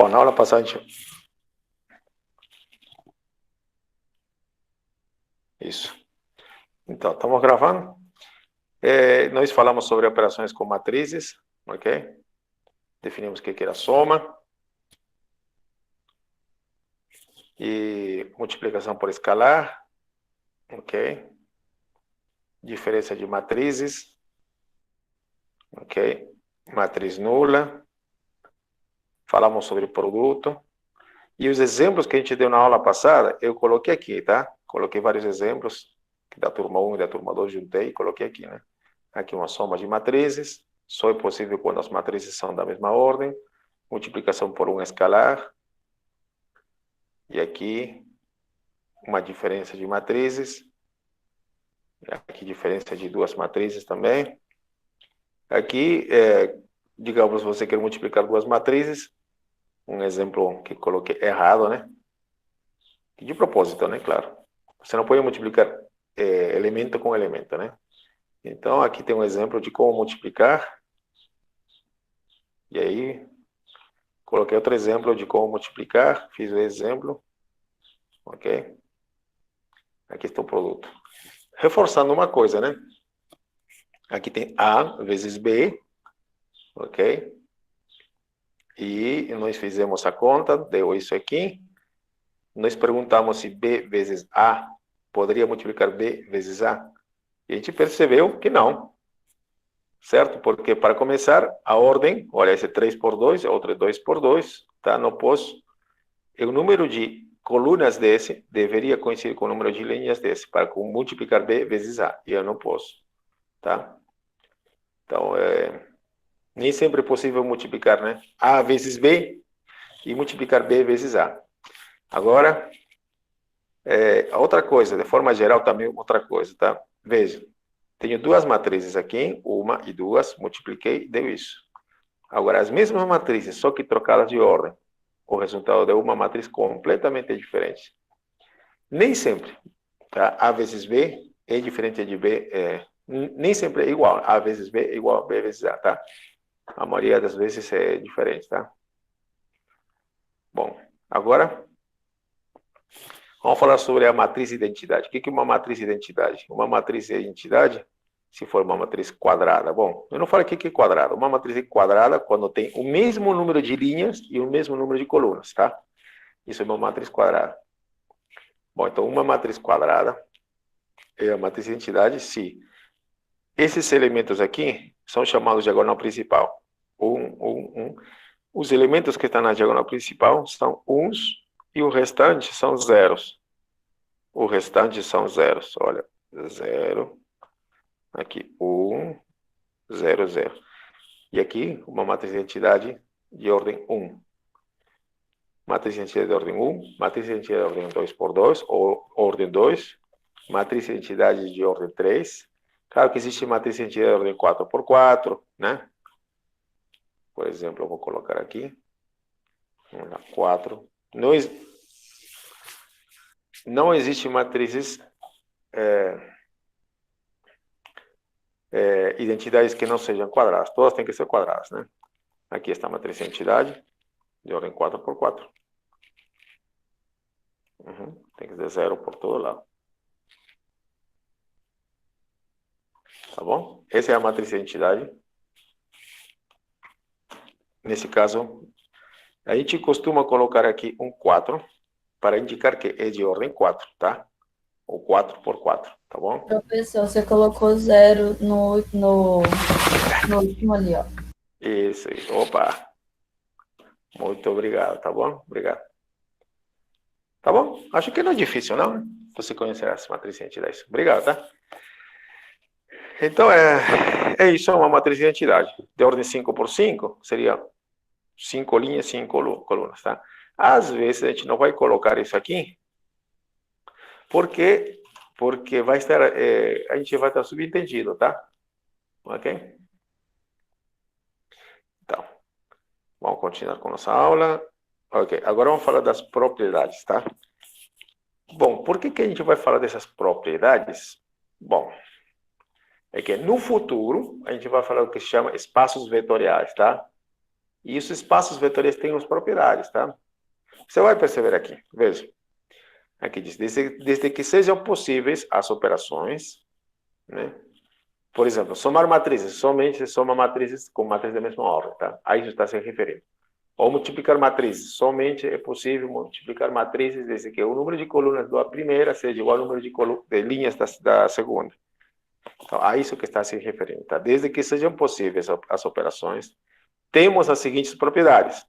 Bom, na aula passada a gente... Isso. Então, estamos gravando. Nós falamos sobre operações com matrizes, ok? Definimos o que era soma. E multiplicação por escalar, ok? Diferença de matrizes, ok? Matriz nula. Falamos sobre produto. E os exemplos que a gente deu na aula passada, eu coloquei aqui, tá? Coloquei vários exemplos da turma 1 e da turma 2, juntei e coloquei aqui, né? Aqui uma soma de matrizes, só é possível quando as matrizes são da mesma ordem, multiplicação por um escalar, e aqui uma diferença de matrizes, aqui diferença de duas matrizes também. Aqui, digamos, você quer multiplicar duas matrizes, um exemplo que coloquei errado, né? De propósito, né? Claro. Você não pode multiplicar elemento com elemento, né? Então, aqui tem um exemplo de como multiplicar. E aí, coloquei outro exemplo de como multiplicar. Fiz o exemplo. Ok? Aqui está o produto. Reforçando uma coisa, né? Aqui tem A vezes B. Ok? E nós fizemos a conta, deu isso aqui. Nós perguntamos se B vezes A poderia multiplicar B vezes A. E a gente percebeu que não. Certo? Porque, para começar, a ordem, olha, esse é 3 por 2, outro é 2 por 2, tá? Não posso. E o número de colunas desse deveria coincidir com o número de linhas desse, para multiplicar B vezes A. E eu não posso, tá? Então, nem sempre é possível multiplicar, né? A vezes B e multiplicar B vezes A. Agora, outra coisa, de forma geral também outra coisa, tá? Veja, tenho duas matrizes aqui, uma e duas, multipliquei, deu isso. Agora, as mesmas matrizes, só que trocadas de ordem, o resultado deu uma matriz completamente diferente. Nem sempre, tá? A vezes B é diferente de B, nem sempre é igual. A vezes B é igual a B vezes A, tá? A maioria das vezes é diferente, tá? Bom, agora vamos falar sobre a matriz de identidade. O que é uma matriz de identidade? Uma matriz de identidade, se for uma matriz quadrada. Bom, eu não falo o que é quadrada. Uma matriz quadrada quando tem o mesmo número de linhas e o mesmo número de colunas, tá? Isso é uma matriz quadrada. Bom, então uma matriz quadrada é a matriz de identidade se esses elementos aqui são chamados de diagonal principal. Os elementos que estão na diagonal principal são uns e o restante são zeros. O restante são zeros. Olha, 0, aqui 0, 0. E aqui uma matriz de identidade de ordem 1. Matriz de identidade de ordem 1, matriz de identidade de ordem 2 por 2, ou ordem 2, matriz de identidade de ordem 3. Claro que existe matriz de identidade de ordem 4 por 4, né? Por exemplo, eu vou colocar aqui. Vamos lá, 4. Não existe matrizes, identidades que não sejam quadradas. Todas têm que ser quadradas, né? Aqui está a matriz de identidade de ordem 4 por 4. Tem que ser 0 por todo lado. Tá bom? Essa é a matriz de identidade. Nesse caso, a gente costuma colocar aqui um 4 para indicar que é de ordem 4, tá? Ou 4 por 4, tá bom? Professor, você colocou 0 no último ali, ó. Isso. Opa! Muito obrigado, tá bom? Obrigado. Tá bom? Acho que não é difícil, não, né? Você conhecer essa matriz de identidade. Obrigado, tá? Então, é isso, é uma matriz de identidade. De ordem 5 por 5, seria 5 linhas, 5 colunas, tá? Às vezes, a gente não vai colocar isso aqui, porque vai estar, a gente vai estar subentendido, tá? Ok? Então, vamos continuar com nossa aula. Ok, agora vamos falar das propriedades, tá? Bom, por que a gente vai falar dessas propriedades? Bom, é que no futuro a gente vai falar o que se chama espaços vetoriais, tá? E os espaços vetoriais têm as propriedades, tá? Você vai perceber aqui, veja. Aqui diz, desde que sejam possíveis as operações, né? Por exemplo, somar matrizes, somente soma matrizes com matrizes da mesma ordem, tá? A isso está se referindo. Ou multiplicar matrizes, somente é possível multiplicar matrizes desde que o número de colunas da primeira seja igual ao número de linhas da segunda. Então, a isso que está se referindo, tá? Desde que sejam possíveis as operações, temos as seguintes propriedades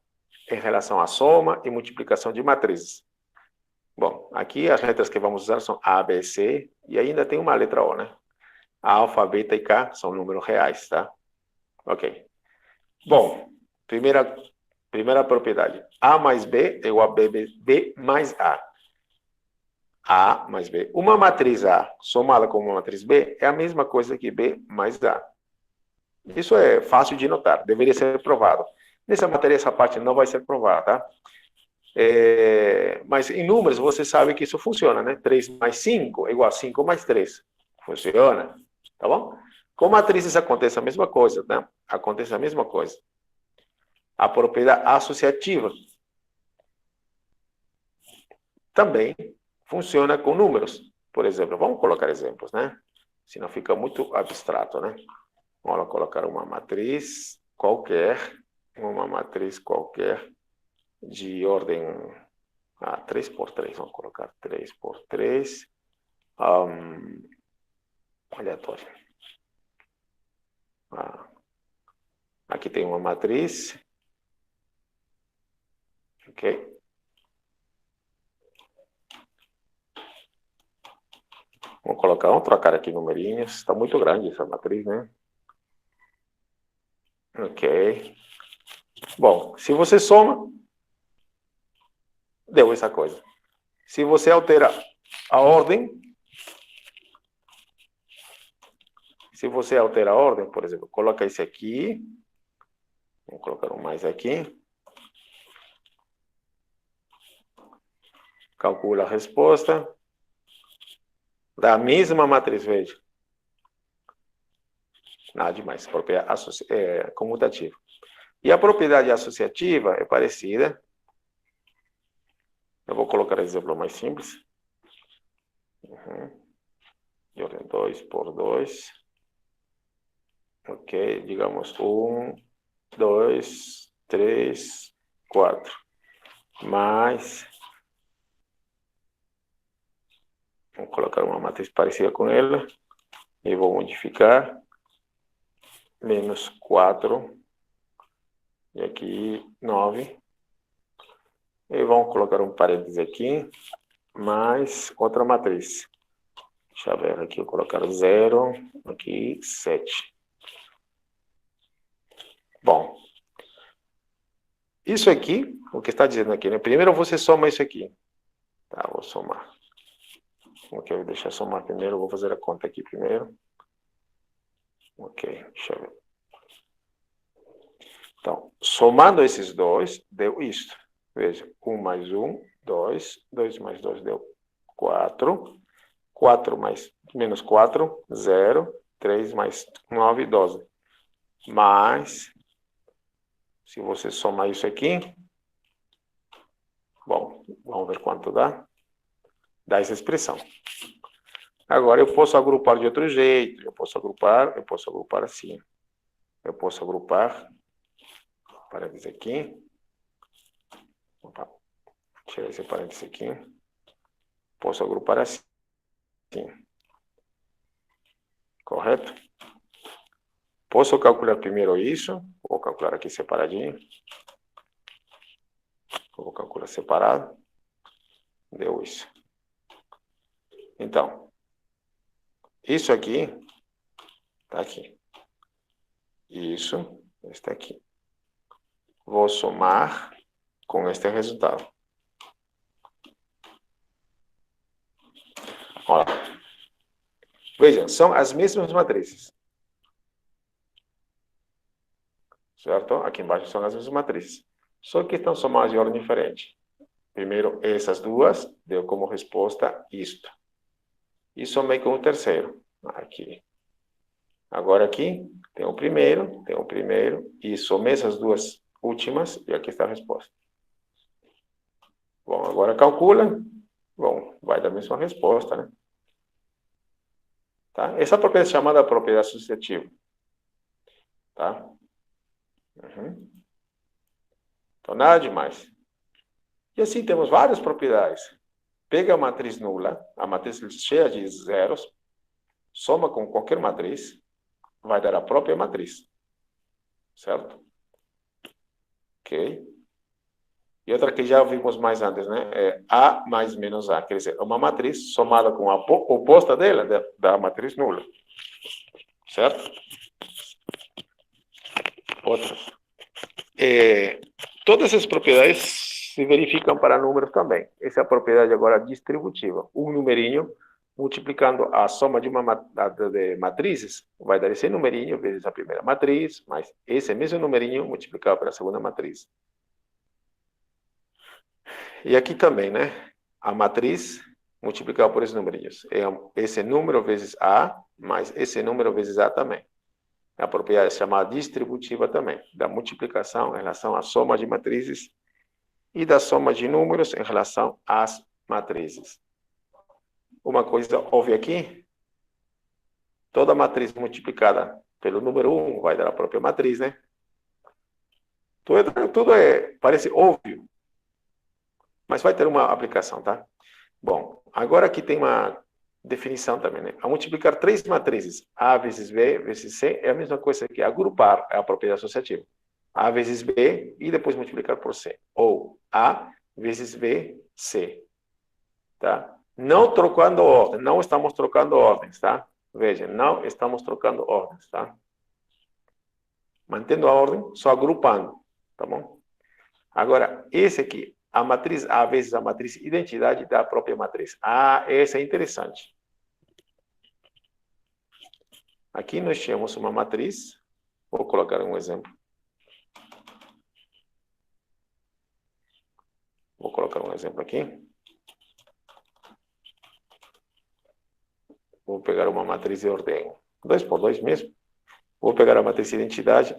em relação à soma e multiplicação de matrizes. Bom, aqui as letras que vamos usar são A, B, C, e ainda tem uma letra O, né? Alfa, beta e K são números reais, tá? Ok. Bom, primeira propriedade. A mais B é igual a B mais A. A mais B. Uma matriz A somada com uma matriz B é a mesma coisa que B mais A. Isso é fácil de notar, deveria ser provado. Nessa matéria, essa parte não vai ser provada, tá? Mas em números, você sabe que isso funciona, né? 3 mais 5 é igual a 5 mais 3. Funciona, tá bom? Com matrizes acontece a mesma coisa, né? Acontece a mesma coisa. A propriedade associativa também funciona com números. Por exemplo, vamos colocar exemplos, né? Senão fica muito abstrato, né? Vamos colocar uma matriz qualquer de ordem 3 por 3, vamos colocar 3 por 3, aleatório. Aqui tem uma matriz, ok? Vamos trocar aqui numerinhos, está muito grande essa matriz, né? Ok. Bom, se você soma, deu essa coisa. Se você altera a ordem, por exemplo, coloca esse aqui, vamos colocar um mais aqui, calcula a resposta, da mesma matriz, veja. Nada demais, propriedade comutativa. E a propriedade associativa é parecida. Eu vou colocar exemplo mais simples. De ordem 2 por 2. Ok, digamos 1, 2, 3, 4. Mais. Vou colocar uma matriz parecida com ela. E vou modificar. Menos 4. E aqui 9. E vamos colocar um parênteses aqui. Mais outra matriz. Deixa eu ver aqui, eu colocar 0, aqui 7. Bom, isso aqui, o que está dizendo aqui, né? Primeiro você soma isso aqui. Tá, vou somar. Ok, vou deixar somar primeiro, vou fazer a conta aqui primeiro. Ok, deixa eu ver. Então, somando esses dois, deu isto. Veja, 1 mais 1, 2. 2 mais 2 deu 4. 4 mais menos 4, 0. 3 mais 9, 12. Mas, se você somar isso aqui, bom, vamos ver quanto dá. Dá essa expressão. Agora eu posso agrupar de outro jeito. Eu posso agrupar assim. Eu posso agrupar, parênteses aqui. Opa, tirar esse parênteses aqui. Posso agrupar assim. Correto? Posso calcular primeiro isso. Vou calcular aqui separadinho. Vou calcular separado. Deu isso. Então, isso aqui está aqui. Isso está aqui. Vou somar com este resultado. Olha. Veja, são as mesmas matrizes. Certo? Aqui embaixo são as mesmas matrizes. Só que estão somadas de ordem diferente. Primeiro, essas duas, deu como resposta isto. E somei com o terceiro. Aqui. Agora aqui, tem o primeiro, e somei essas duas últimas, e aqui está a resposta. Bom, agora calcula. Bom, vai dar a mesma resposta, né? Tá? Essa propriedade é chamada propriedade associativa. Tá? Uhum. Então, nada demais. E assim temos várias propriedades. Pega a matriz nula, a matriz cheia de zeros, soma com qualquer matriz, vai dar a própria matriz. Certo? Ok? E outra que já vimos mais antes, né? É A mais menos A. Quer dizer, uma matriz somada com a oposta dela, da matriz nula. Certo? Outras. Todas essas propriedades se verificam para números também. Essa é a propriedade agora distributiva. Um numerinho multiplicando a soma de de matrizes, vai dar esse numerinho vezes a primeira matriz, mais esse mesmo numerinho multiplicado pela segunda matriz. E aqui também, né? A matriz multiplicada por esses numerinhos. É esse número vezes A, mais esse número vezes A também. A propriedade chamada distributiva também, da multiplicação em relação à soma de matrizes e da soma de números em relação às matrizes. Uma coisa óbvia aqui, toda matriz multiplicada pelo número 1 vai dar a própria matriz, né? Tudo parece óbvio, mas vai ter uma aplicação, tá? Bom, agora aqui tem uma definição também, né? A multiplicar três matrizes, A vezes B vezes C, é a mesma coisa que agrupar, é a propriedade associativa. A vezes B e depois multiplicar por C. Ou A vezes B, C. Tá? Não trocando ordem, não estamos trocando ordens, tá? Veja, não estamos trocando ordens, tá? Mantendo a ordem, só agrupando, tá bom? Agora, esse aqui, a matriz A vezes a matriz identidade da própria matriz. Ah, essa é interessante. Aqui nós tínhamos uma matriz, vou colocar um exemplo. Vou colocar um exemplo aqui. Vou pegar uma matriz de ordem 2 por 2 mesmo. Vou pegar a matriz de identidade.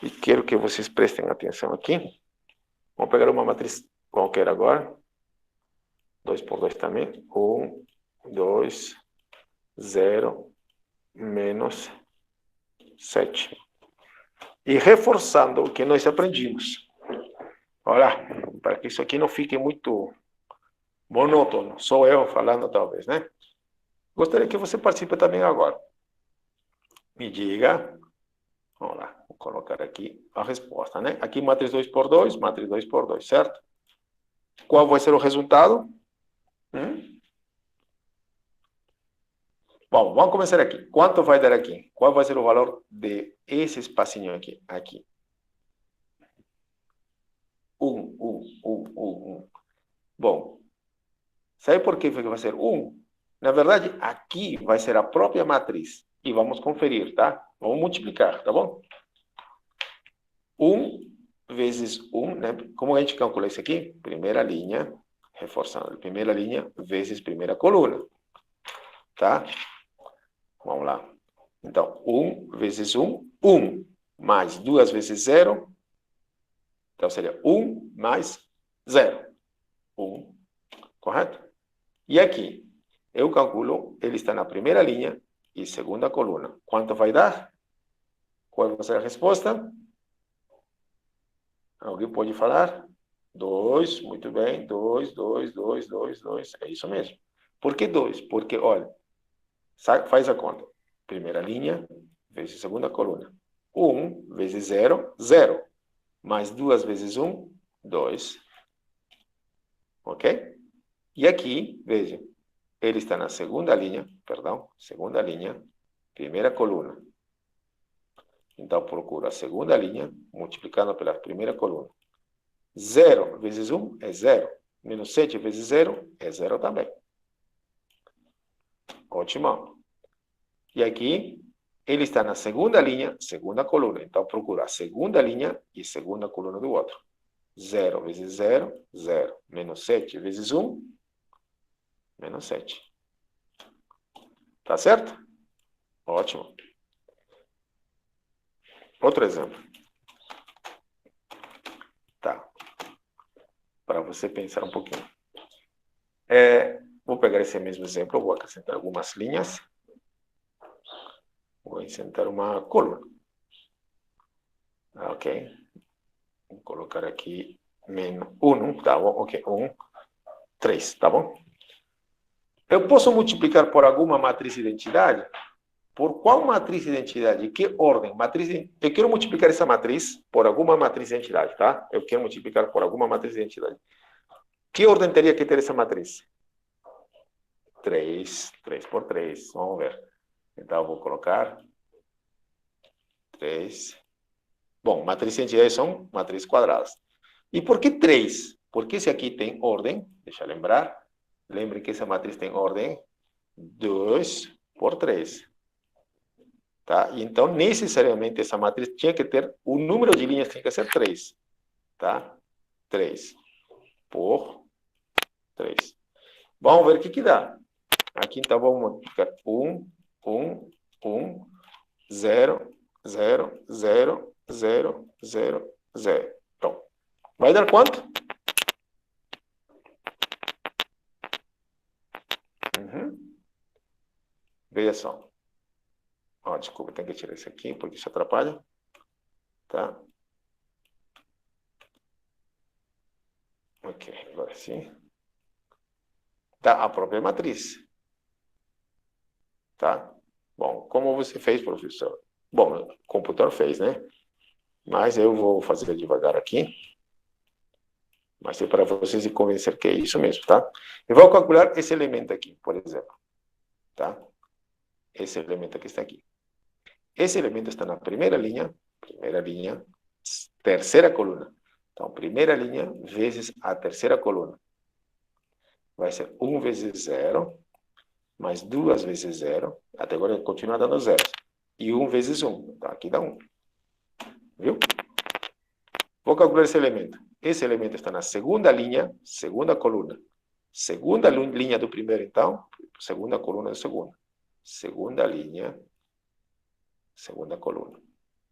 E quero que vocês prestem atenção aqui. Vamos pegar uma matriz qualquer agora. 2 por 2 também. 1, 2, 0, menos 7. E reforçando o que nós aprendimos. Olha, para que isso aqui não fique muito monótono. Sou eu falando talvez, né? Gostaria que você participe também agora. Me diga. Vamos lá, vou colocar aqui a resposta, né? Aqui matriz 2 por 2, matriz 2 por 2, certo? Qual vai ser o resultado? Bom, vamos começar aqui. Quanto vai dar aqui? Qual vai ser o valor de esse espacinho aqui? Aqui. 1. Bom, sabe por que vai ser 1? Na verdade, aqui vai ser a própria matriz. E vamos conferir, tá? Vamos multiplicar, tá bom? 1 vezes 1, né? Como a gente calcula isso aqui? Primeira linha, reforçando, primeira linha vezes primeira coluna. Tá? Vamos lá. Então, 1 vezes 1, 1. Mais 2 vezes 0. Então, seria 1 mais 0. 1. Correto? E aqui, eu calculo, ele está na primeira linha e segunda coluna. Quanto vai dar? Qual vai ser a resposta? Alguém pode falar? 2, muito bem. 2, 2, 2, 2, 2. É isso mesmo. Por que 2? Porque, olha, faz a conta. Primeira linha vezes segunda coluna. 1 vezes 0, 0. Mais 2 vezes 1, 2. Ok? E aqui, veja, ele está na segunda linha, primeira coluna. Então, procura a segunda linha, multiplicando pela primeira coluna. 0 vezes 1 é 0. Menos 7 vezes 0 é 0 também. Ótimo. E aqui, ele está na segunda linha, segunda coluna. Então, procura a segunda linha e segunda coluna do outro. 0 vezes 0, 0. Menos 7 vezes 1, menos 7. Tá certo? Ótimo. Outro exemplo. Tá. Para você pensar um pouquinho. Vou pegar esse mesmo exemplo, vou acrescentar algumas linhas. Vou acrescentar uma coluna. Ok. Vou colocar aqui menos 1, tá bom? Ok, 1, 3, tá bom? Eu posso multiplicar por alguma matriz de identidade? Por qual matriz de identidade? Que ordem? Eu quero multiplicar essa matriz por alguma matriz de identidade, tá? Eu quero multiplicar por alguma matriz de identidade. Que ordem teria que ter essa matriz? 3 por 3. Vamos ver. Então, eu vou colocar 3. Bom, matriz de identidade são matrizes quadradas. E por que 3? Porque esse aqui tem ordem, deixa eu lembrar. Lembre que essa matriz tem ordem 2 por 3. Tá? E então, necessariamente, essa matriz tinha que ter, o número de linhas tinha que ser 3. Tá? 3 por 3. Vamos ver o que dá. Aqui, então, vamos multiplicar 1, 1, 1, 0, 0, 0, 0, 0, 0. Então, vai dar quanto? Veja só. Desculpa, tem que tirar isso aqui, porque isso atrapalha. Tá? Ok, agora sim. Dá a própria matriz. Tá? Bom, como você fez, professor? Bom, o computador fez, né? Mas eu vou fazer devagar aqui. Mas é para vocês se convencer que é isso mesmo, tá? Eu vou calcular esse elemento aqui, por exemplo. Tá? Esse elemento aqui está aqui. Esse elemento está na primeira linha, terceira coluna. Então, primeira linha vezes a terceira coluna. Vai ser 1 vezes 0, mais 2 vezes 0, até agora continua dando 0. E 1 vezes 1. Então, aqui dá 1. Viu? Vou calcular esse elemento. Esse elemento está na segunda linha, segunda coluna. Segunda linha do primeiro, então, segunda coluna do segundo. Segunda linha, segunda coluna.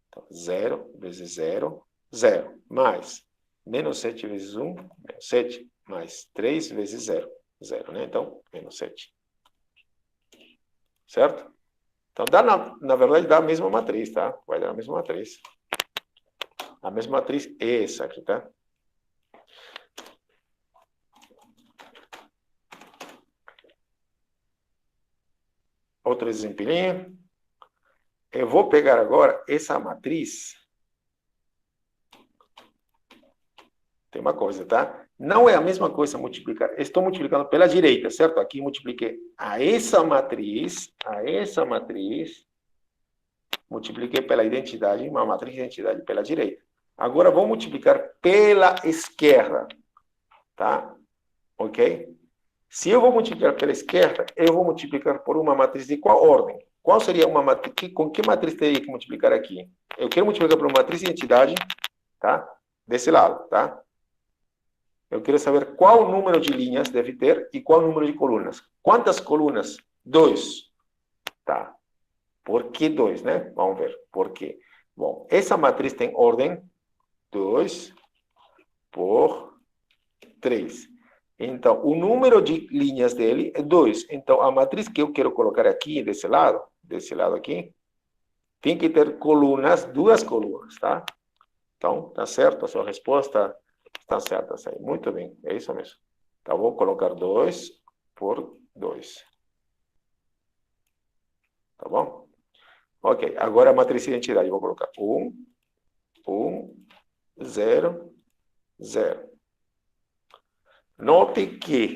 Então, 0 vezes 0, 0. Mais menos 7 vezes 1, menos 7. Mais 3 vezes 0, 0, né? Então, menos 7. Certo? Então, na verdade, dá a mesma matriz, tá? Vai dar a mesma matriz. A mesma matriz é essa aqui, tá? Outro exemplinho. Eu vou pegar agora essa matriz. Tem uma coisa, tá? Não é a mesma coisa multiplicar. Estou multiplicando pela direita, certo? Aqui multipliquei a essa matriz, multipliquei pela identidade, uma matriz de identidade pela direita. Agora vou multiplicar pela esquerda, tá? Ok? Se eu vou multiplicar pela esquerda, eu vou multiplicar por uma matriz de qual ordem? Qual seria uma matriz? Com que matriz teria que multiplicar aqui? Eu quero multiplicar por uma matriz de identidade, tá? Desse lado, tá? Eu quero saber qual número de linhas deve ter e qual número de colunas. Quantas colunas? 2. Tá. Por que 2, né? Vamos ver. Por quê? Bom, essa matriz tem ordem 2 por 3. Então, o número de linhas dele é 2. Então, a matriz que eu quero colocar aqui, desse lado aqui, tem que ter colunas, 2 colunas, tá? Então, tá certo? A sua resposta está certa. Muito bem, é isso mesmo. Então, vou colocar 2 por 2. Tá bom? Ok, agora a matriz de identidade. Vou colocar 1, 1, 0, 0. Note que...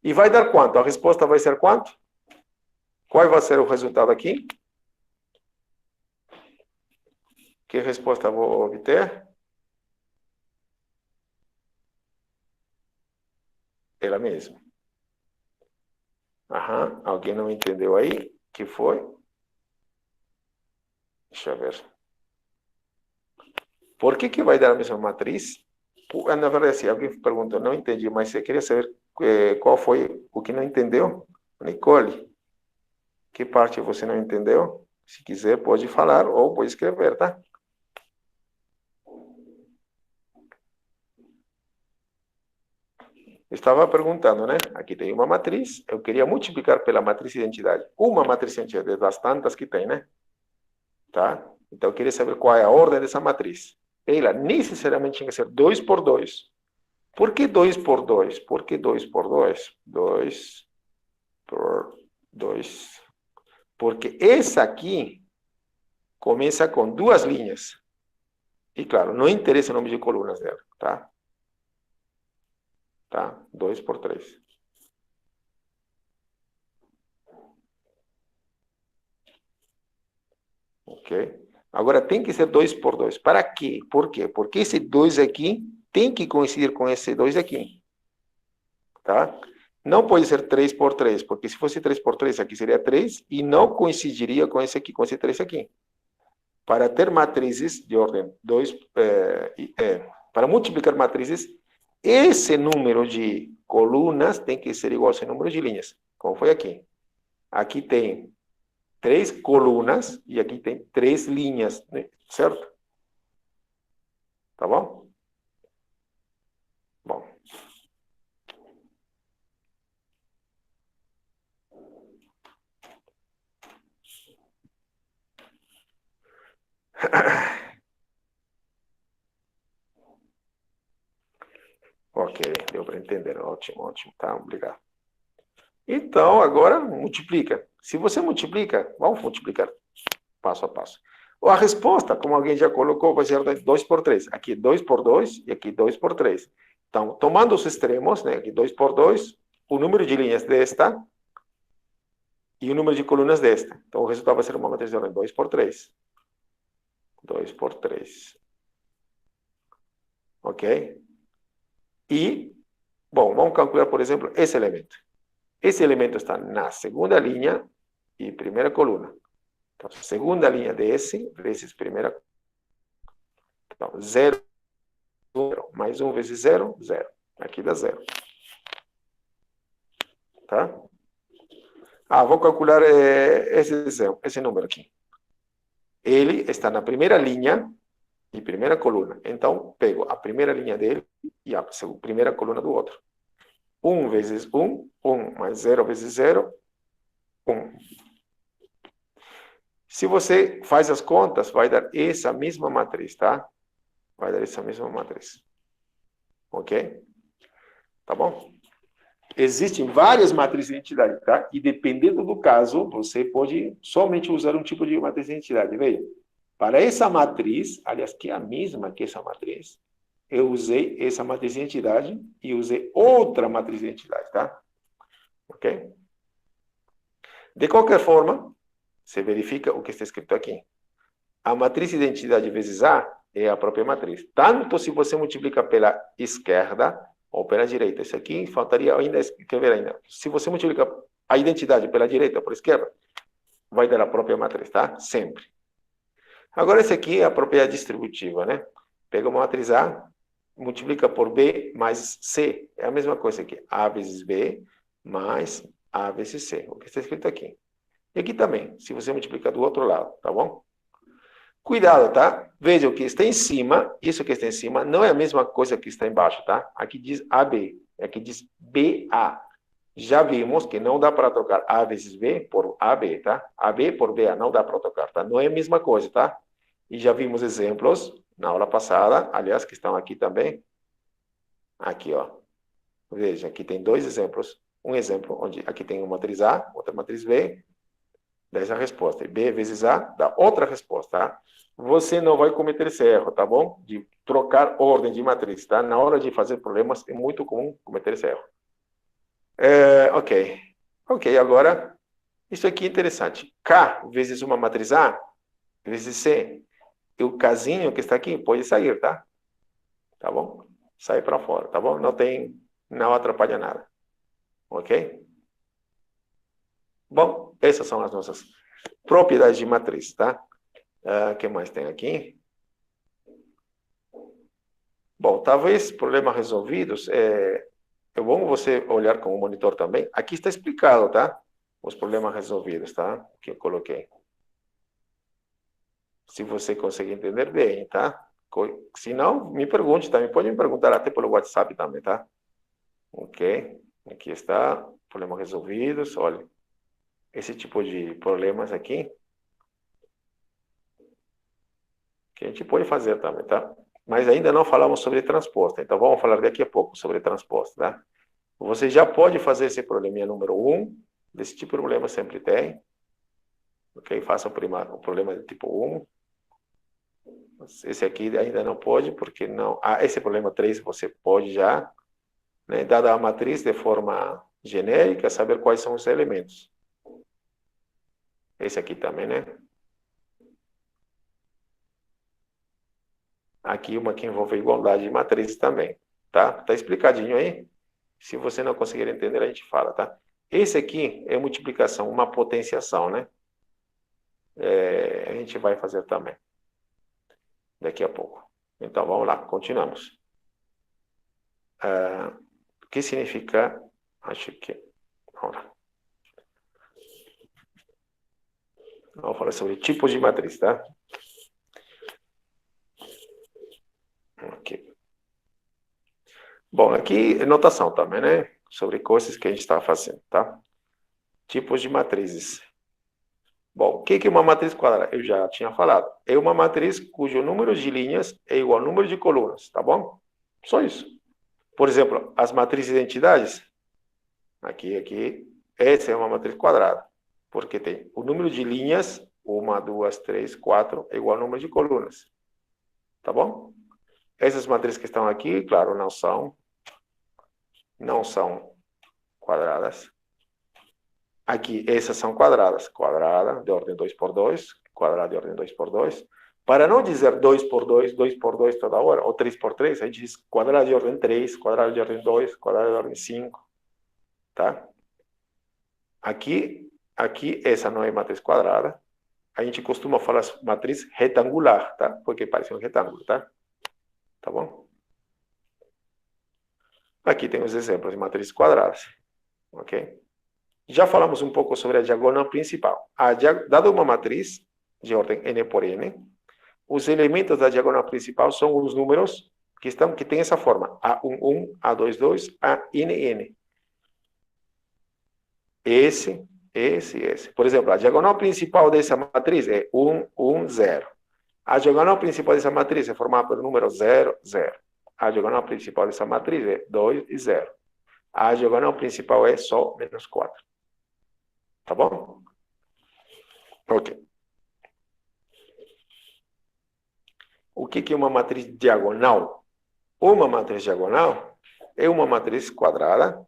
E vai dar quanto? A resposta vai ser quanto? Qual vai ser o resultado aqui? Que resposta vou obter? Ela mesma. Aham, alguém não entendeu aí? Que foi? Deixa eu ver. Por que vai dar a mesma matriz? Na verdade, assim, alguém perguntou, não entendi, mas você queria saber qual foi o que não entendeu? Nicole, que parte você não entendeu? Se quiser, pode falar ou pode escrever, tá? Estava perguntando, né? Aqui tem uma matriz, eu queria multiplicar pela matriz identidade. Uma matriz identidade das tantas que tem, né? Tá? Então eu queria saber qual é a ordem dessa matriz. Ela necessariamente tinha que ser 2 por 2. Por que 2 por 2? Por que 2 por 2? 2 por 2. Porque essa aqui começa com duas linhas. E claro, não interessa o número de colunas dela, tá? Tá? 2 por 3. Ok? Agora tem que ser 2 por 2. Para quê? Por quê? Porque esse 2 aqui tem que coincidir com esse 2 aqui. Tá? Não pode ser 3 por 3, porque se fosse 3 por 3, aqui seria 3 e não coincidiria com esse aqui, com esse 3 aqui. Para ter matrizes de ordem 2, para multiplicar matrizes, esse número de colunas tem que ser igual a esse número de linhas, como foi aqui. Aqui tem 3 colunas e aqui tem 3 linhas, né? Certo? Tá bom? Bom. Ok, deu para entender. Ótimo, ótimo. Tá, obrigado. Então, agora multiplica. Se você multiplica, vamos multiplicar passo a passo. A resposta, como alguém já colocou, vai ser 2 por 3. Aqui 2 por 2 e aqui 2 por 3. Então, tomando os extremos, né, aqui 2 por 2, o número de linhas desta e o número de colunas desta. Então, o resultado vai ser uma matriz de ordem 2 por 3. 2 por 3. Ok? E, bom, vamos calcular, por exemplo, esse elemento. Esse elemento está na segunda linha e primeira coluna. Então, segunda linha desse, vezes primeira. Então, 0, 0. Mais 1 vezes 0, 0. Aqui dá 0. Tá? Vou calcular esse número aqui. Ele está na primeira linha e primeira coluna. Então, pego a primeira linha dele e a primeira coluna do outro. 1 vezes 1, 1 mais 0 vezes 0, 1. Se você faz as contas, vai dar essa mesma matriz, tá? Vai dar essa mesma matriz. Ok? Tá bom? Existem várias matrizes de identidade, tá? E dependendo do caso, você pode somente usar um tipo de matriz de identidade. Veja, para essa matriz, aliás, que é a mesma que essa matriz, eu usei essa matriz de identidade e usei outra matriz de identidade, tá? Ok? De qualquer forma, você verifica o que está escrito aqui. A matriz de identidade vezes A é a própria matriz. Tanto se você multiplica pela esquerda ou pela direita. Isso aqui faltaria ainda escrever ainda. Se você multiplica a identidade pela direita ou pela esquerda, vai dar a própria matriz, tá? Sempre. Agora, esse aqui é a propriedade distributiva, né? Pega uma matriz A, multiplica por B mais C. É a mesma coisa aqui. A vezes B mais A vezes C. O que está escrito aqui. E aqui também, se você multiplicar do outro lado, tá bom? Cuidado, tá? Veja o que está em cima, isso que está em cima não é a mesma coisa que está embaixo, tá? Aqui diz AB, aqui diz BA. Já vimos que não dá para trocar A vezes B por AB, tá? AB por BA, não dá para trocar, tá? Não é a mesma coisa, tá? E já vimos exemplos na aula passada, aliás, que estão aqui também. Aqui, ó. Veja, aqui tem dois exemplos. Um exemplo onde aqui tem uma matriz A, outra matriz B, dá essa resposta. E B vezes A dá outra resposta, tá? Você não vai cometer esse erro, tá bom? De trocar ordem de matriz, tá? Na hora de fazer problemas, é muito comum cometer esse erro. Ok. Ok, agora, isso aqui é interessante. K vezes uma matriz A vezes C. E o casinho que está aqui pode sair, tá? Tá bom? Sai para fora, tá bom? Não atrapalha nada. Ok? Bom, essas são as nossas propriedades de matriz, tá? O que mais tem aqui? Bom, talvez problemas resolvidos. É bom você olhar com o monitor também. Aqui está explicado, tá? Os problemas resolvidos, tá? Que eu coloquei. Se você consegue entender bem, tá? Se não, me pergunte também. Pode me perguntar até pelo WhatsApp também, tá? Ok? Aqui está, problemas resolvidos. Olha, esse tipo de problemas aqui, que a gente pode fazer também, tá? Mas ainda não falamos sobre transporte, então vamos falar daqui a pouco sobre transporte, tá? Você já pode fazer esse probleminha número 1, desse tipo de problema sempre tem, ok? Faça o problema do tipo 1. Esse aqui ainda não pode, porque não... Ah, esse problema 3 você pode já, né? Dada a matriz de forma genérica, saber quais são os elementos. Esse aqui também, né? Aqui uma que envolve igualdade de matrizes também, tá? Tá explicadinho aí? Se você não conseguir entender, a gente fala, tá? Esse aqui é multiplicação, uma potenciação, né? A gente vai fazer também, daqui a pouco. Então, vamos lá, continuamos. O que significa... Acho que... Vamos lá. Vamos falar sobre tipos de matriz, tá? Ok. Bom, aqui é notação também, né? Sobre coisas que a gente está fazendo, tá? Tipos de matrizes. Bom, o que é uma matriz quadrada? Eu já tinha falado. É uma matriz cujo número de linhas é igual ao número de colunas, tá bom? Só isso. Por exemplo, as matrizes de identidades. Aqui. Essa é uma matriz quadrada. Porque tem o número de linhas, 1, 2, 3, 4, é igual ao número de colunas. Tá bom? Essas matrizes que estão aqui, claro, não são quadradas. Aqui, essas são quadradas. Quadrada de ordem 2 por 2, quadrada de ordem 2 por 2. Para não dizer 2 por 2, 2 por 2 toda hora, ou 3 por 3, a gente diz quadrada de ordem 3, quadrada de ordem 2, quadrada de ordem 5. Tá? Aqui, essa não é matriz quadrada. A gente costuma falar matriz retangular, tá? Porque parece um retângulo, tá? Tá bom? Aqui tem os exemplos de matrizes quadradas. Ok? Já falamos um pouco sobre a diagonal principal. Dada uma matriz de ordem n por n, os elementos da diagonal principal são os números que têm essa forma: A11, A22, ANN. Esse. Por exemplo, a diagonal principal dessa matriz é 1, 1, 0. A diagonal principal dessa matriz é formada pelo número 0, 0. A diagonal principal dessa matriz é 2 e 0. A diagonal principal é só menos 4. Tá bom? Ok. O que é uma matriz diagonal? Uma matriz diagonal é uma matriz quadrada,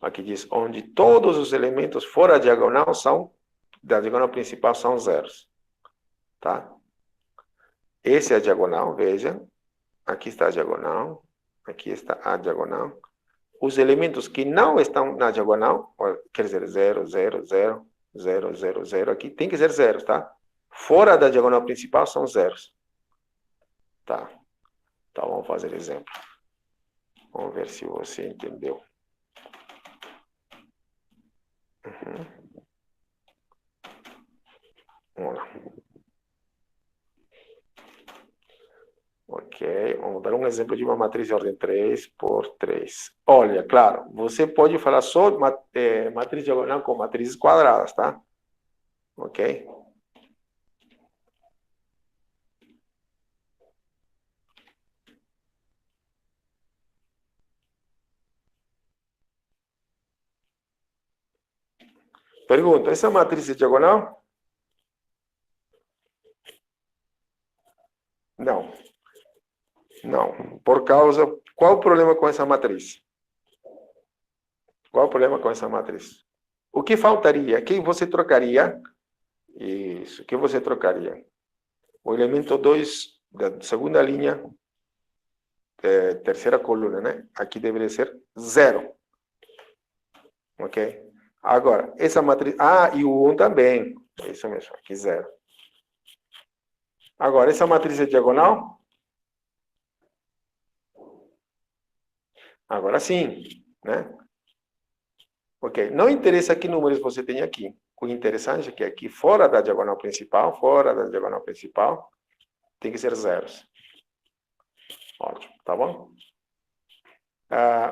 aqui diz, onde todos os elementos fora da diagonal principal são zeros. Tá? Essa é a diagonal, veja. Aqui está a diagonal, aqui está a diagonal. Os elementos que não estão na diagonal, quer dizer, 0, 0, 0, 0, 0, 0, aqui tem que ser zeros, tá? Fora da diagonal principal são zeros. Tá? Então, vamos fazer exemplo. Vamos ver se você entendeu. Vamos lá. Ok, vamos dar um exemplo de uma matriz de ordem 3 por 3. Olha, claro, você pode falar só matriz diagonal com matrizes quadradas, tá? Ok? Pergunta, essa matriz é diagonal? Não. Não. Por causa... Qual o problema com essa matriz? Qual o problema com essa matriz? O que faltaria? Quem você trocaria? Isso. O que você trocaria? O elemento 2 da segunda linha, terceira coluna, né? Aqui deveria ser 0. Ok? Agora, essa matriz... Ah, e o 1 também. É isso mesmo, aqui 0. Agora, essa matriz é diagonal? Agora sim, né? Ok, não interessa que números você tem aqui. O interessante é que aqui, fora da diagonal principal, tem que ser zeros. Ótimo, tá bom?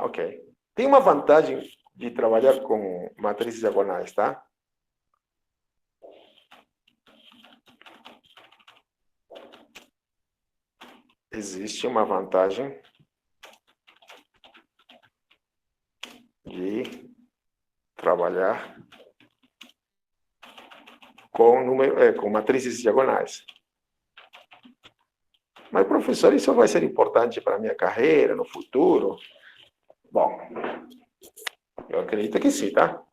Ok. Tem uma vantagem de trabalhar com matrizes diagonais, tá? Existe uma vantagem de trabalhar com matrizes diagonais. Mas, professor, isso vai ser importante para a minha carreira no futuro? Bom, eu acredito que sim, tá?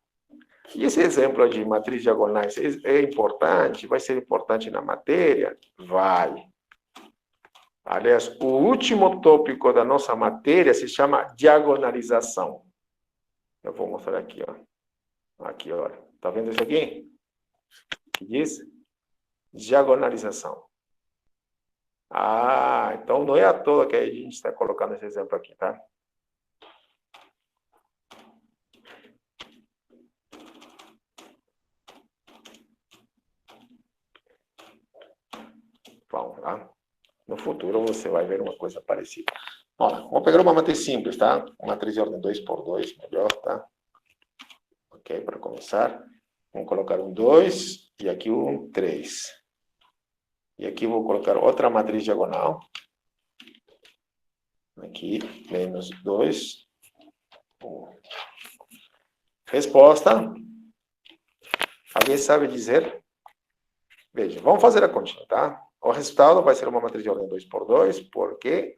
E esse exemplo de matriz diagonais é importante? Vai ser importante na matéria? Vai. Aliás, o último tópico da nossa matéria se chama diagonalização. Eu vou mostrar aqui, ó. Aqui, olha. Tá vendo isso aqui? Que diz? Diagonalização. Ah, então não é à toa que a gente está colocando esse exemplo aqui, tá? Vamos lá. No futuro você vai ver uma coisa parecida. Olha, vamos pegar uma matriz simples, tá? Uma matriz de ordem 2 por 2, melhor, tá? Ok, para começar. Vamos colocar um 2 e aqui um 3. E aqui vou colocar outra matriz diagonal. Aqui, menos 2. Resposta. Alguém sabe dizer? Veja, vamos fazer a continha, tá? O resultado vai ser uma matriz de ordem 2 por 2, porque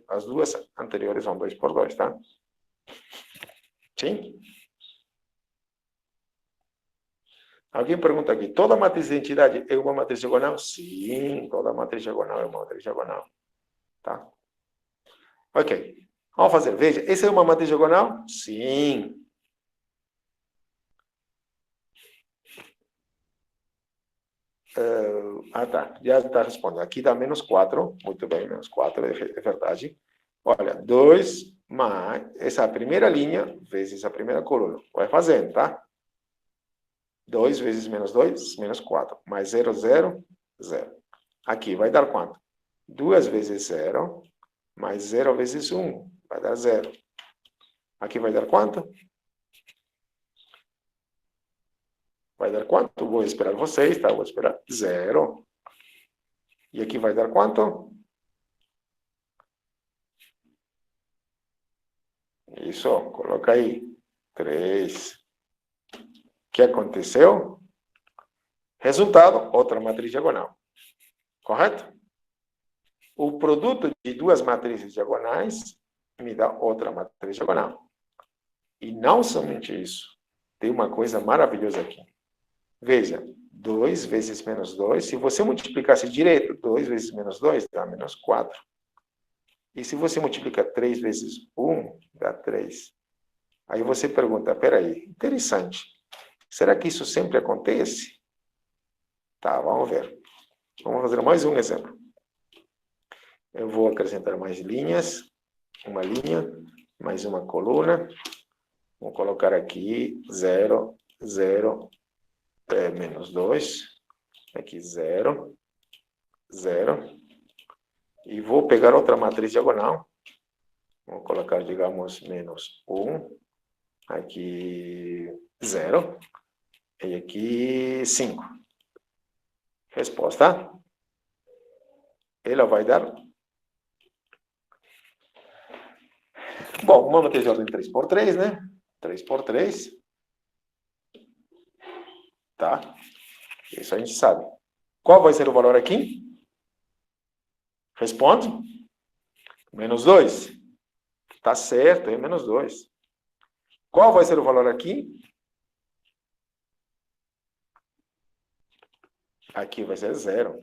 as duas anteriores são 2 por 2, tá? Sim? Alguém pergunta aqui, toda matriz de identidade é uma matriz diagonal? Sim, toda matriz diagonal é uma matriz diagonal. Tá? Ok. Vamos fazer. Veja, essa é uma matriz diagonal? Sim. Tá. Já está respondendo. Aqui dá menos 4. Muito bem, menos 4, é verdade. Olha, 2 mais essa primeira linha vezes a primeira coluna. Vai fazendo, tá? 2 vezes menos 2, menos 4. Mais 0, 0, 0. Aqui vai dar quanto? 2 vezes 0, mais 0 vezes 1. Vai dar 0. Aqui vai dar quanto? Vai dar quanto? Vou esperar vocês, tá? Vou esperar 0. E aqui vai dar quanto? Isso, coloca aí. 3. O que aconteceu? Resultado, outra matriz diagonal. Correto? O produto de duas matrizes diagonais me dá outra matriz diagonal. E não somente isso. Tem uma coisa maravilhosa aqui. Veja, 2 vezes menos 2. Se você multiplicasse direto, 2 vezes menos 2 dá menos 4. E se você multiplica 3 vezes 1, dá 3. Aí você pergunta, peraí, interessante. Será que isso sempre acontece? Tá, vamos ver. Vamos fazer mais um exemplo. Eu vou acrescentar mais linhas. Uma linha, mais uma coluna. Vou colocar aqui 0, 0, menos 2. Aqui 0, 0. E vou pegar outra matriz diagonal. Vou colocar, digamos, menos 1. Aqui 0. E aqui 5. Resposta. Ela vai dar... Bom, uma matriz de ordem 3 por 3, né? 3 por 3. Tá? Isso a gente sabe. Qual vai ser o valor aqui? Responde. Menos 2. Tá certo, é menos 2. Qual vai ser o valor aqui? Aqui vai ser 0.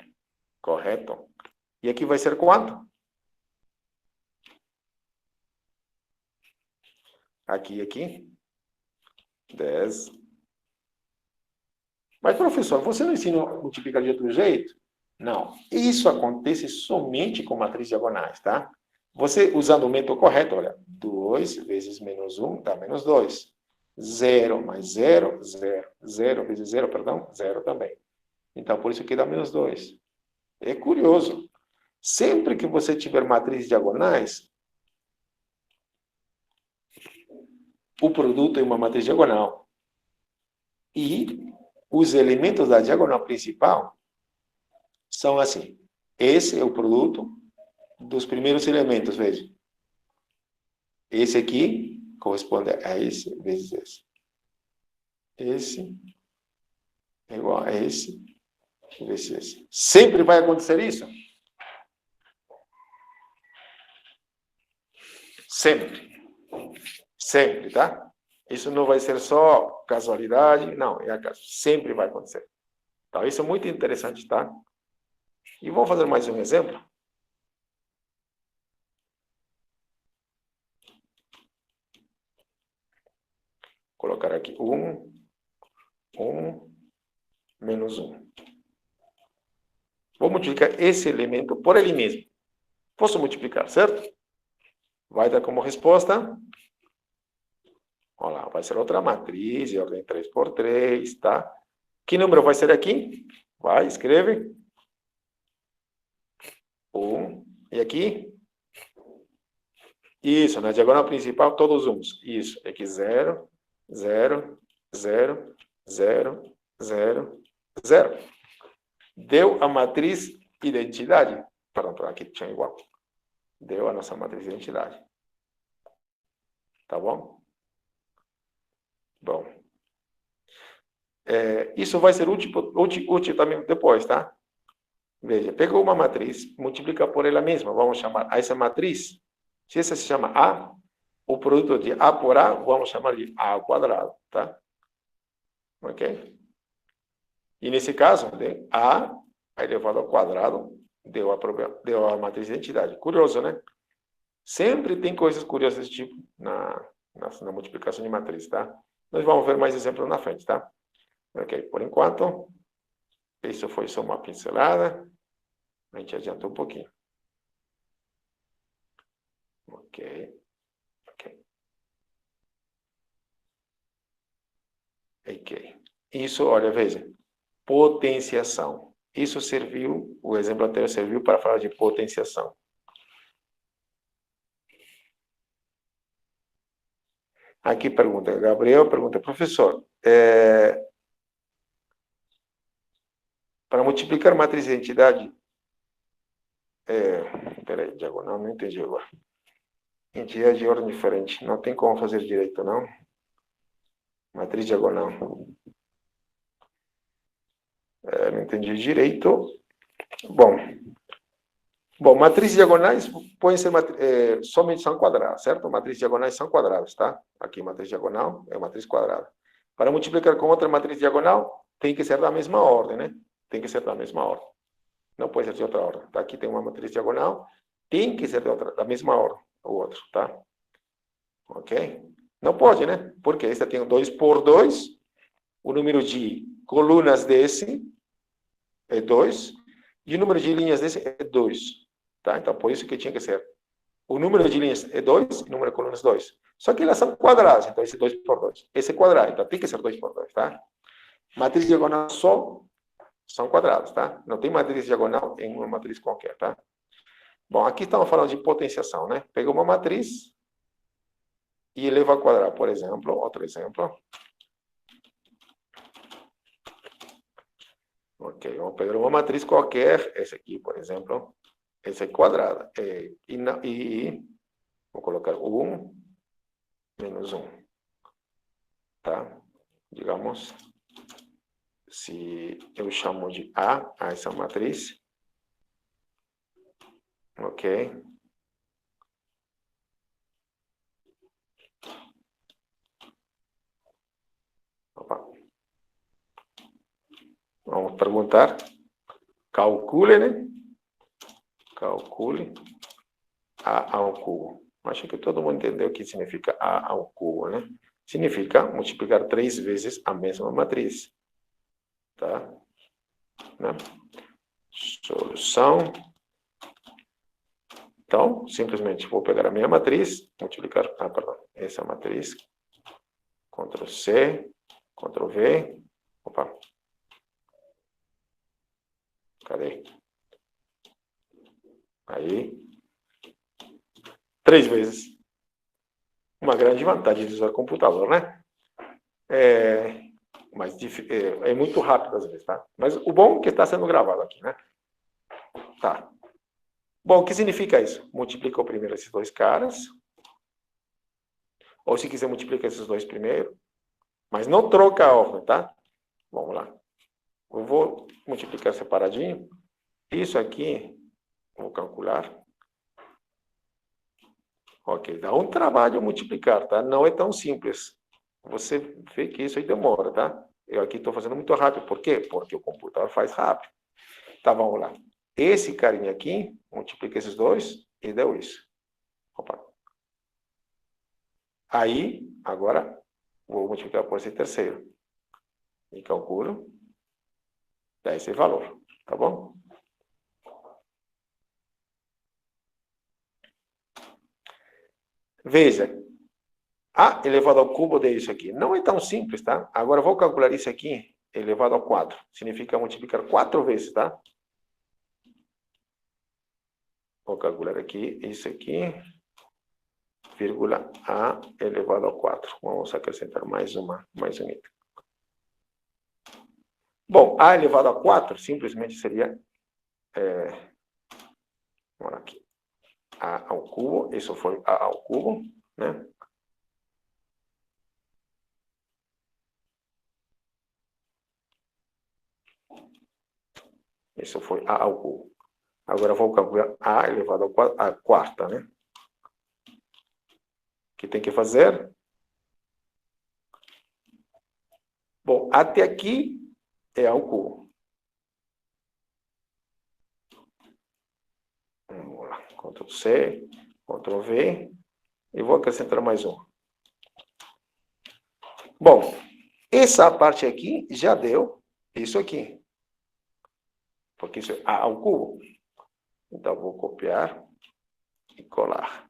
Correto. E aqui vai ser quanto? Aqui, aqui. 10. Mas, professor, você não ensina a multiplicar de outro jeito? Não. Isso acontece somente com matrizes diagonais, tá? Você, usando o método correto, olha, 2 vezes menos 1 dá menos 2. 0 mais 0, 0. 0 vezes 0, perdão, 0 também. Então, por isso que dá menos 2. É curioso. Sempre que você tiver matrizes diagonais, o produto em uma matriz diagonal. E os elementos da diagonal principal são assim. Esse é o produto dos primeiros elementos, veja. Esse aqui corresponde a esse vezes esse. Esse é igual a esse vezes esse. Sempre vai acontecer isso? Sempre. Sempre, tá? Isso não vai ser só casualidade, não, é acaso. Sempre vai acontecer. Então, isso é muito interessante, tá? E vamos fazer mais um exemplo? Vou colocar aqui 1, menos 1. Vou multiplicar esse elemento por ele mesmo. Posso multiplicar, certo? Vai dar como resposta, olha lá, vai ser outra matriz de ordem 3 por 3, tá? Que número vai ser aqui? Vai, escreve. 1. E aqui? Isso, na diagonal principal, todos uns. Isso, aqui 0, 0, 0, 0, 0, 0. Deu a matriz identidade. Perdão, aqui tinha igual. Deu a nossa matriz identidade. Tá bom? Bom. Isso vai ser útil também depois, tá? Veja, pegou uma matriz, multiplica por ela mesma. Vamos chamar a essa matriz. Se essa se chama A, o produto de A por A, vamos chamar de A ao quadrado, tá? Ok? E nesse caso, de A elevado ao quadrado deu a matriz de identidade. Curioso, né? Sempre tem coisas curiosas desse tipo na multiplicação de matriz, tá? Nós vamos ver mais exemplos na frente, tá? Ok, por enquanto, isso foi só uma pincelada. A gente adiantou um pouquinho. Ok. Isso, olha, veja. Potenciação. Isso serviu, o exemplo anterior serviu para falar de potenciação. Aqui pergunta, Gabriel pergunta, professor, para multiplicar matriz de identidade, peraí, diagonal, não entendi agora. Entidade de ordem diferente, não tem como fazer direito, não? Matriz diagonal. Não entendi direito. Bom, matrizes diagonais podem ser somente são quadradas, certo? Matrizes diagonais são quadradas, tá? Aqui, matriz diagonal é matriz quadrada. Para multiplicar com outra matriz diagonal, tem que ser da mesma ordem, né? Tem que ser da mesma ordem. Não pode ser de outra ordem. Tá? Aqui tem uma matriz diagonal, tem que ser da mesma ordem, o outro, tá? Ok? Não pode, né? Porque esta tem 2 por 2, o número de colunas desse é 2, e o número de linhas desse é 2. Tá? Então, por isso que tinha que ser. O número de linhas é 2, o número de colunas 2. Só que elas são quadradas, então esse é 2 por 2. Esse é quadrado, então tem que ser 2 por 2, tá? Matriz diagonal só são quadrados, tá? Não tem matriz diagonal em uma matriz qualquer, tá? Bom, aqui estamos falando de potenciação, né? Pega uma matriz e eleva ao quadrado, por exemplo. Outro exemplo. Ok, vamos pegar uma matriz qualquer, essa aqui, por exemplo. Essa é quadrada. Vou colocar 1 menos 1. Tá? Digamos, se eu chamo de A essa matriz. Ok? Opa. Vamos perguntar. Calcule, né? Calcule A ao cubo. Acho que todo mundo entendeu o que significa A ao cubo, né? Significa multiplicar 3 vezes a mesma matriz. Tá? Né? Solução. Então, simplesmente vou pegar a minha matriz, multiplicar, perdão, essa matriz, Ctrl C, Ctrl V, opa, cadê? Aí, 3 vezes. Uma grande vantagem de usar computador, né? Mas é muito rápido às vezes, tá? Mas o bom é que está sendo gravado aqui, né? Tá. Bom, o que significa isso? Multiplica primeiro esses dois caras. Ou se quiser, multiplica esses dois primeiro. Mas não troca a ordem, tá? Vamos lá. Eu vou multiplicar separadinho. Isso aqui, vou calcular. Ok, dá um trabalho multiplicar, tá? Não é tão simples. Você vê que isso aí demora, tá? Eu aqui estou fazendo muito rápido. Por quê? Porque o computador faz rápido. Tá, vamos lá. Esse carinha aqui, multiplica esses dois e deu isso. Opa. Aí, agora, vou multiplicar por esse terceiro. E calculo. Dá esse valor, tá bom? Veja, a elevado ao cubo de isso aqui. Não é tão simples, tá? Agora vou calcular isso aqui elevado ao 4. Significa multiplicar 4 vezes, tá? Vou calcular aqui, isso aqui, vírgula a elevado ao 4. Vamos acrescentar mais um item. Bom, a elevado a 4 simplesmente seria, vamos aqui, a ao cubo, isso foi a ao cubo, né? Isso foi a ao cubo. Agora vou calcular a elevado ao 4, a quarta, né? O que tem que fazer? Bom, até aqui é ao cubo. Vamos lá, Ctrl C, Ctrl V, e vou acrescentar mais um. Bom, essa parte aqui já deu isso aqui. Porque isso é a ao cubo. Então, vou copiar e colar.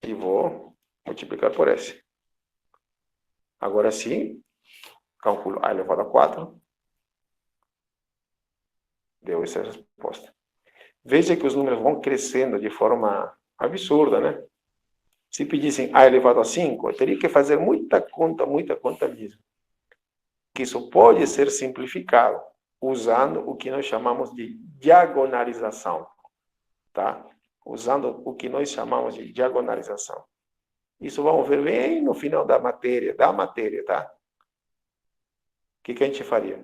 E vou multiplicar por esse. Agora sim, calculo a elevado a 4. Deu essa resposta. Veja que os números vão crescendo de forma absurda, né? Se pedissem a elevado a 5, eu teria que fazer muita conta mesmo. Que isso pode ser simplificado usando o que nós chamamos de diagonalização, tá? Usando o que nós chamamos de diagonalização. Isso vamos ver bem no final da matéria, tá? O que a gente faria?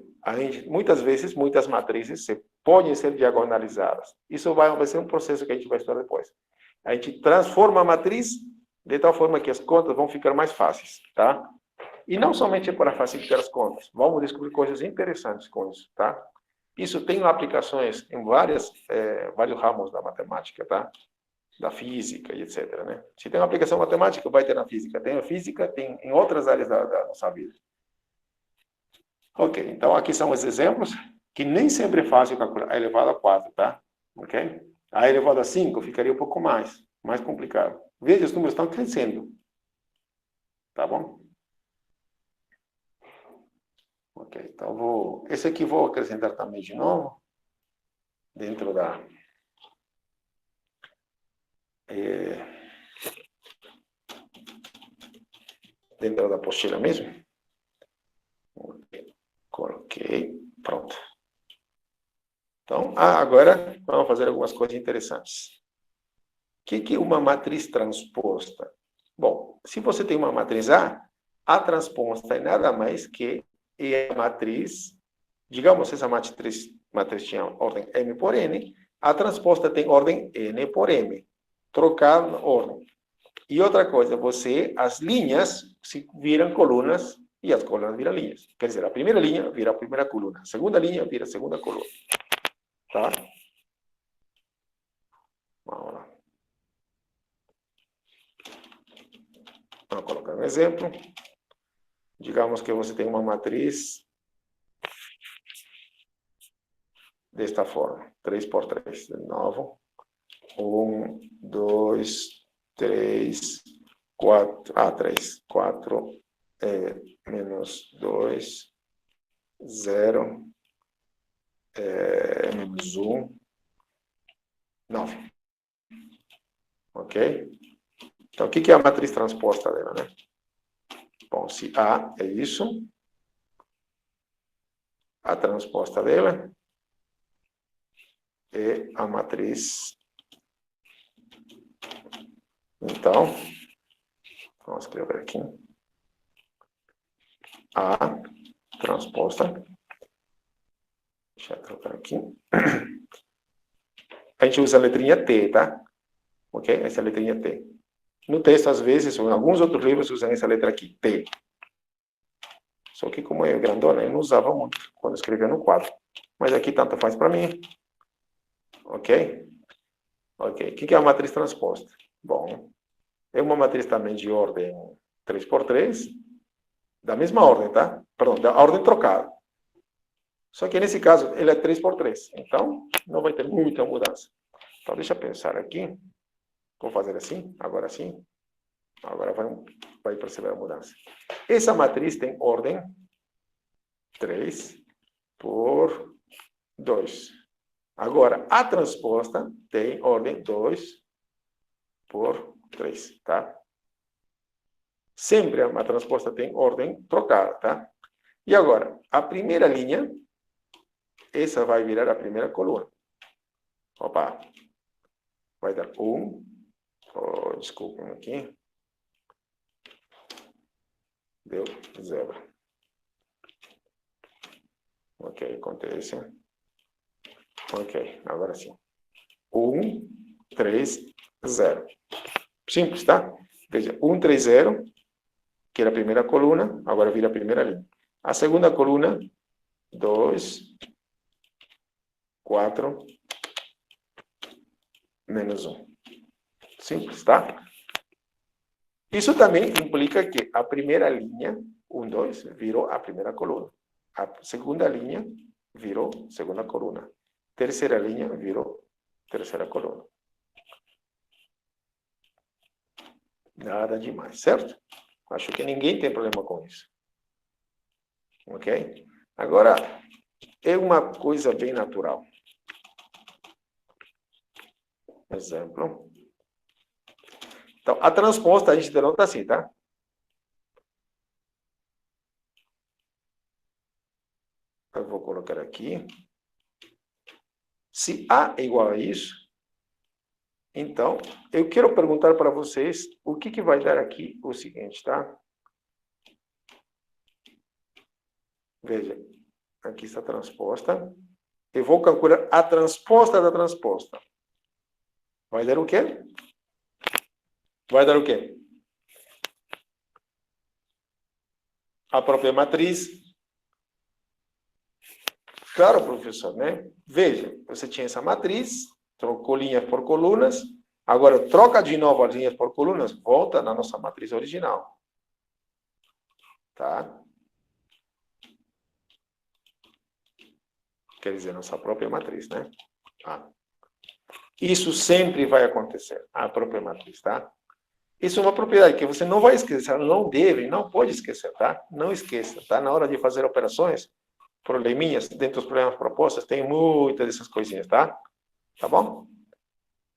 Muitas vezes, muitas matrizes podem ser diagonalizadas. Isso vai ser um processo que a gente vai estudar depois. A gente transforma a matriz de tal forma que as contas vão ficar mais fáceis, tá? E não somente para facilitar as contas, vamos descobrir coisas interessantes com isso, tá? Isso tem aplicações em vários ramos da matemática, tá? Da física e etc, né? Se tem uma aplicação matemática, vai ter na física. Tem na física, tem em outras áreas da nossa vida. Ok, então aqui são os exemplos que nem sempre é fácil calcular a elevado a 4, tá? Ok? A elevado a 5 ficaria um pouco mais complicado. Veja, os números estão crescendo. Tá bom? Ok, então esse aqui vou acrescentar também de novo, dentro da... dentro da apostila mesmo. Coloquei, pronto. Então, agora vamos fazer algumas coisas interessantes. O que é uma matriz transposta? Bom, se você tem uma matriz A transposta é nada mais que a matriz, digamos, essa matriz tinha ordem M por N, a transposta tem ordem N por M. Trocar ordem. E outra coisa, as linhas se viram colunas e as colunas viram linhas. Quer dizer, a primeira linha vira a primeira coluna, a segunda linha vira a segunda coluna. Tá? Vamos lá. Vamos colocar um exemplo. Digamos que você tem uma matriz desta forma. 3 por 3. De novo. 1, 2, 3, 4. 3. 4 menos 2, 0, menos 1, 9. Ok? Então, o que é a matriz transposta dela, né? Bom, se A é isso, a transposta dela é a matriz. Então, vamos escrever aqui. A transposta. Deixa eu trocar aqui. A gente usa a letrinha T, tá? Ok? Essa é a letrinha T. No texto, às vezes, ou em alguns outros livros, usam essa letra aqui, T. Só que, como é grandona, eu não usava muito quando escrevia no quadro. Mas aqui tanto faz para mim. Ok? Ok. O que é a matriz transposta? Bom, é uma matriz também de ordem 3x3, da mesma ordem, tá? Perdão, da ordem trocada. Só que nesse caso, ele é 3x3. Então, não vai ter muita mudança. Então, deixa eu pensar aqui. Vou fazer assim, agora sim. Agora vai perceber a mudança. Essa matriz tem ordem 3 por 2. Agora, a transposta tem ordem 2 por 3, tá? Sempre a transposta tem ordem trocada, tá? E agora, a primeira linha, essa vai virar a primeira coluna. Opa! Vai dar 1. Oh, desculpem aqui. Deu 0. Ok, acontece. Ok, agora sim. 1, 3, 0. Simples, tá? Veja, 1, 3, 0, que era a primeira coluna, agora vira a primeira linha. A segunda coluna, 2, 4, menos 1. Simples, tá? Isso também implica que a primeira linha, 1, 2, virou a primeira coluna. A segunda linha virou segunda coluna. Terceira linha virou terceira coluna. Nada demais, certo? Acho que ninguém tem problema com isso. Ok? Agora, é uma coisa bem natural. Exemplo. Então, a transposta a gente denota assim, tá? Eu vou colocar aqui. Se A é igual a isso, então, eu quero perguntar para vocês o que vai dar aqui o seguinte, tá? Veja, aqui está a transposta. Eu vou calcular a transposta da transposta. Vai dar o quê? Vai dar o quê? A própria matriz. Claro, professor, né? Veja, você tinha essa matriz, trocou linhas por colunas, agora troca de novo as linhas por colunas, volta na nossa matriz original. Tá? Quer dizer, nossa própria matriz, né? Ah. Isso sempre vai acontecer, a própria matriz, tá? Isso é uma propriedade que você não vai esquecer, não deve, não pode esquecer, tá? Não esqueça, tá? Na hora de fazer operações, probleminhas, dentro dos problemas propostos, tem muitas dessas coisinhas, tá? Tá bom?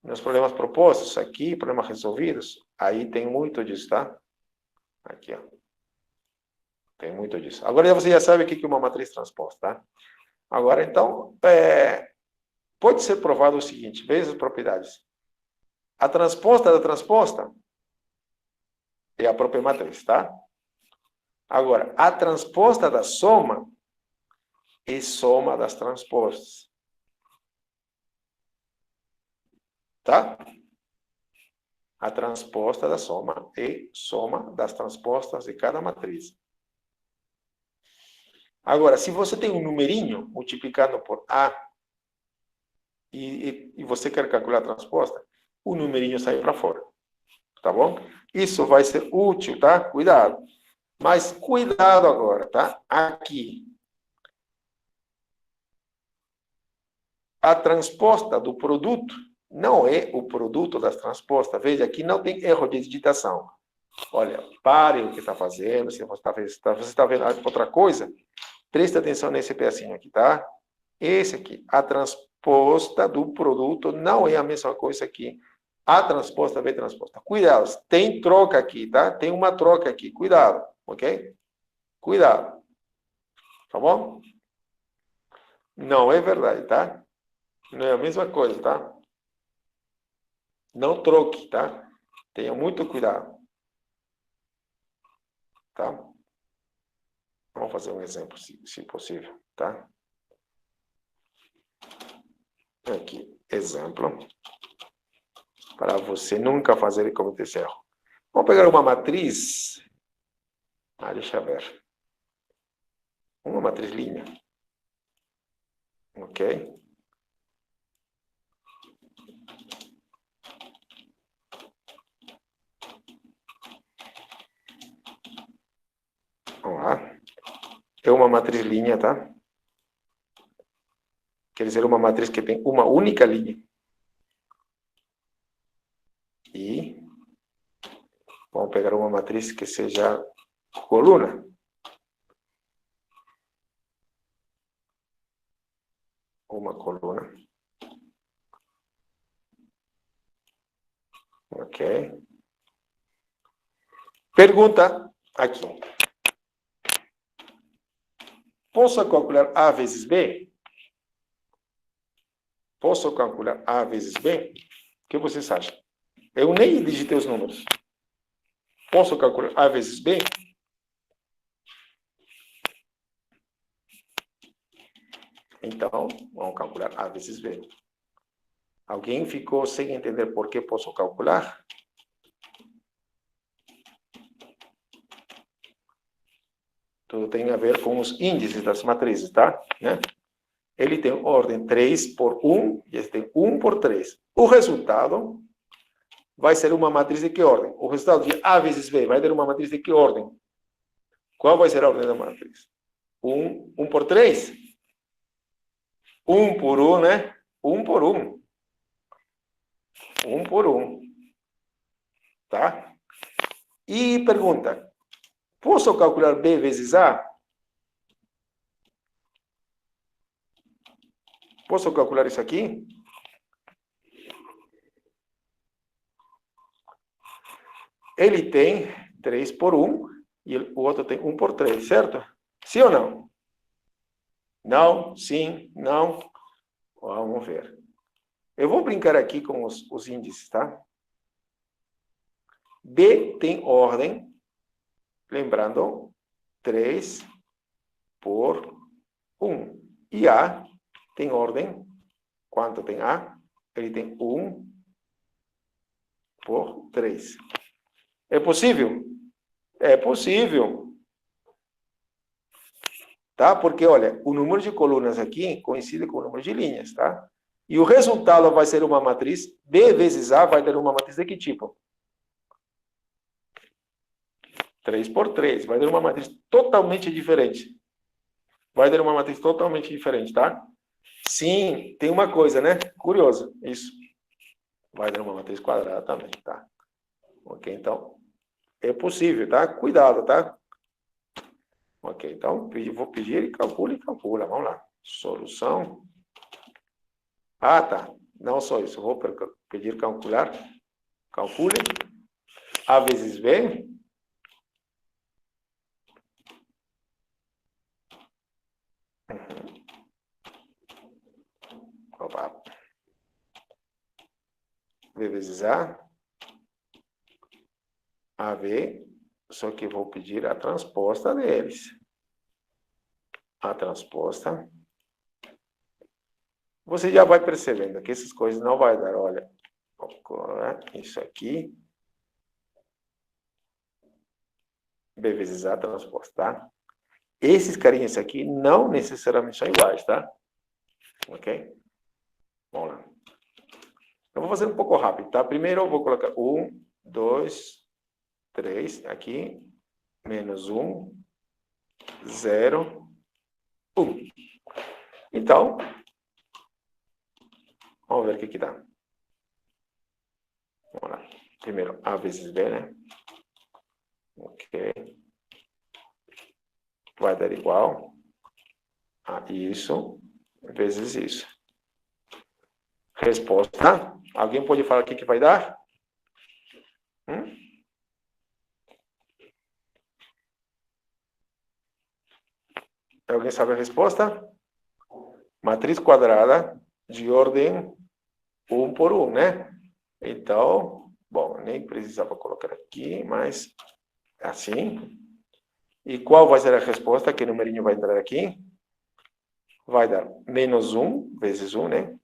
Nos problemas propostos, aqui, problemas resolvidos, aí tem muito disso, tá? Aqui, ó. Tem muito disso. Agora você já sabe o que é uma matriz transposta, tá? Agora, então, pode ser provado o seguinte, veja as propriedades. A transposta da transposta é a própria matriz, tá? Agora, a transposta da soma é soma das transpostas. Tá? A transposta da soma é soma das transpostas de cada matriz. Agora, se você tem um numerinho multiplicado por A e você quer calcular a transposta, o numerinho sai para fora. Tá bom? Isso vai ser útil, tá? Cuidado. Mas cuidado agora, tá? Aqui. A transposta do produto não é o produto das transpostas. Veja, aqui não tem erro de digitação. Olha, pare o que está fazendo. Se você está vendo outra coisa, preste atenção nesse pedacinho aqui, tá? Esse aqui, a transposta do produto não é a mesma coisa que A transposta, B transposta. Cuidado, tem troca aqui, tá? Tem uma troca aqui, cuidado, ok? Cuidado. Tá bom? Não é verdade, tá? Não é a mesma coisa, tá? Não troque, tá? Tenha muito cuidado. Tá? Vamos fazer um exemplo, se possível, tá? Aqui, exemplo. Para você nunca fazer e cometer esse erro. Vamos pegar uma matriz. Deixa eu ver. Uma matriz linha. Ok? Vamos lá. É uma matriz linha, tá? Quer dizer, uma matriz que tem uma única linha. E vamos pegar uma matriz que seja coluna. Uma coluna. Ok. Pergunta aqui. Posso calcular A vezes B? Posso calcular A vezes B? O que vocês acham? Eu nem digitei os números. Posso calcular A vezes B? Então, vamos calcular A vezes B. Alguém ficou sem entender por que posso calcular? Tudo tem a ver com os índices das matrizes, tá? Né? Ele tem ordem 3 por 1 e esse tem 1 por 3. O resultado vai ser uma matriz de que ordem? O resultado de A vezes B vai ter uma matriz de que ordem? Qual vai ser a ordem da matriz? 1 por 3? 1 por 1, né? 1 por 1. 1 por 1. Tá? E pergunta, posso calcular B vezes A? Posso calcular isso aqui? Ele tem 3 por 1 e o outro tem 1 por 3, certo? Sim ou não? Não, sim, não. Vamos ver. Eu vou brincar aqui com os índices, tá? B tem ordem, lembrando, 3 por 1. E A tem ordem, quanto tem A? Ele tem 1 por 3. É possível? É possível. Tá? Porque, olha, o número de colunas aqui coincide com o número de linhas, tá? E o resultado vai ser uma matriz, B vezes A vai dar uma matriz de que tipo? 3 por 3. Vai dar uma matriz totalmente diferente. Vai dar uma matriz totalmente diferente, tá? Sim, tem uma coisa, né? Curioso, isso. Vai dar uma matriz quadrada também, tá? Ok, então, é possível, tá? Cuidado, tá? Ok, então, vou pedir e calcula. Vamos lá. Solução. Tá. Não só isso. Vou pedir calcular. Calcule. A vezes B. Opa. B vezes A. AB. Só que vou pedir a transposta deles. A transposta. Você já vai percebendo que essas coisas não vai dar. Olha, isso aqui. B vezes A transposta, tá? Esses carinhas aqui não necessariamente são iguais, tá? Ok? Vamos lá. Eu vou fazer um pouco rápido, tá? Primeiro eu vou colocar 1, 2, 3 aqui, menos 1, 0, 1. Então, vamos ver o que dá. Vamos lá. Primeiro, A vezes B, né? Ok. Vai dar igual a isso vezes isso. Resposta Alguém pode falar o que vai dar? Alguém sabe a resposta? Matriz quadrada de ordem 1 por 1, né? Então, bom, nem precisava colocar aqui, mas assim. E qual vai ser a resposta? Que numerinho vai entrar aqui? Vai dar menos 1 vezes 1, né?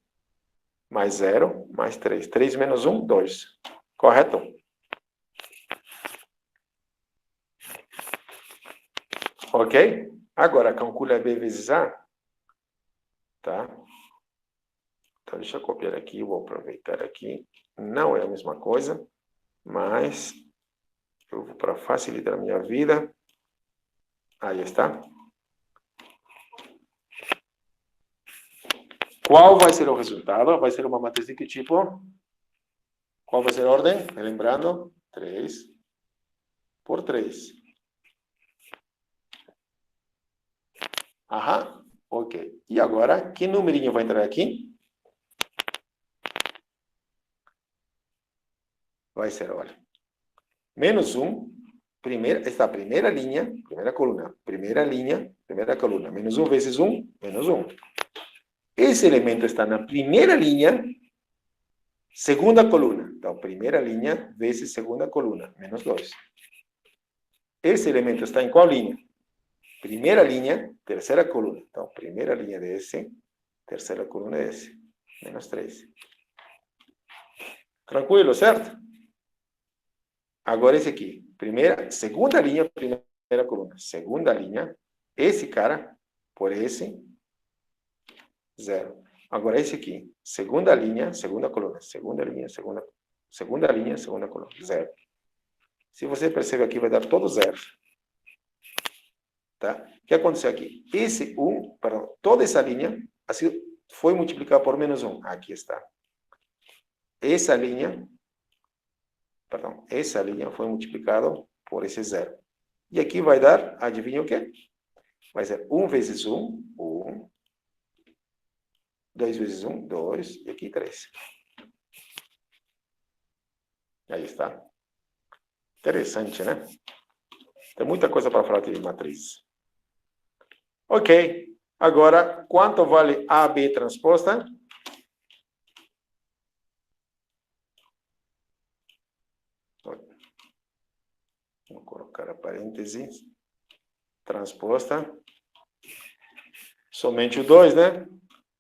Mais 0, mais 3. 3 menos 1, 2. Correto? Ok? Agora, calcula B vezes A. Tá? Então, deixa eu copiar aqui. Vou aproveitar aqui. Não é a mesma coisa, mas eu vou para facilitar a minha vida. Aí está. Qual vai ser o resultado? Vai ser uma matriz de que tipo? Qual vai ser a ordem? Lembrando, 3 por 3. Aham, ok. E agora, que numerinho vai entrar aqui? Vai ser, olha, menos 1, esta primeira linha, primeira coluna, primeira coluna, menos 1 vezes 1, menos 1. Esse elemento está na primeira linha, segunda coluna. Então, primeira linha vezes segunda coluna, menos 2. Esse elemento está em qual linha? Primeira linha, terceira coluna. Então, primeira linha desse, terceira coluna desse, menos 3. Tranquilo, certo? Agora esse aqui, segunda linha, primeira coluna. Segunda linha, esse cara, por esse, 0. Agora esse aqui, segunda linha, segunda coluna. Segunda linha, segunda coluna, 0. Se você perceber aqui, vai dar todos zeros. Tá? O que aconteceu aqui? Esse 1, perdão, toda essa linha assim, foi multiplicada por menos 1. Aqui está. Essa linha foi multiplicada por esse 0. E aqui vai dar, adivinha o quê? Vai ser 1 vezes 1, 1. 2 vezes 1, 2. E aqui 3. Aí está. Interessante, né? Tem muita coisa para falar de matriz. Ok. Agora, quanto vale AB transposta? Vou colocar a parêntese. Transposta. Somente o 2, né?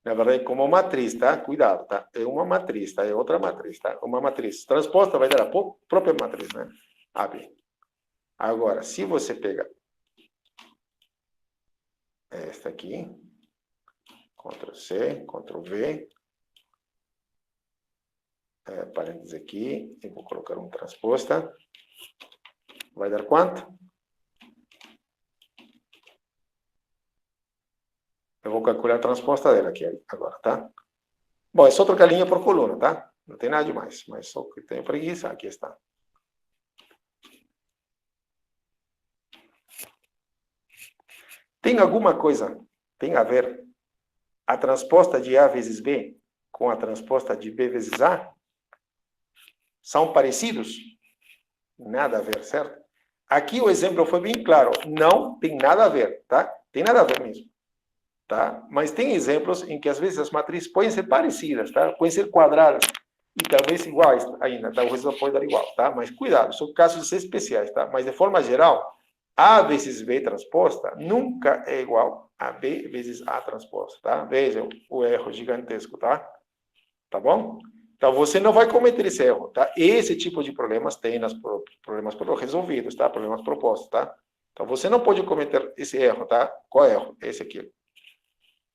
Na verdade, como matriz, tá? Cuidado, tá? É uma matriz, tá? É outra matriz, tá? Uma matriz. Transposta vai dar a própria matriz, né? AB. Agora, se você pega esta aqui, Ctrl C, Ctrl V, parênteses aqui, e vou colocar uma transposta. Vai dar quanto? Eu vou calcular a transposta dela aqui agora, tá? Bom, é só trocar linha por coluna, tá? Não tem nada demais, mas só que tenho preguiça, aqui está. Tem alguma coisa, tem a ver a transposta de A vezes B com a transposta de B vezes A? São parecidos? Nada a ver, certo? Aqui o exemplo foi bem claro. Não tem nada a ver, tá? Tem nada a ver mesmo. Tá? Mas tem exemplos em que às vezes as matrizes podem ser parecidas, tá? Podem ser quadradas e talvez iguais ainda, tá? O resultado pode dar igual, tá? Mas cuidado, são casos especiais, tá? Mas de forma geral, A vezes B transposta nunca é igual a B vezes A transposta, tá? Vejam o erro gigantesco, tá? Tá bom? Então, você não vai cometer esse erro, tá? Esse tipo de problemas tem nos problemas resolvidos, tá? Problemas propostos, tá? Então, você não pode cometer esse erro, tá? Qual erro? Esse aqui.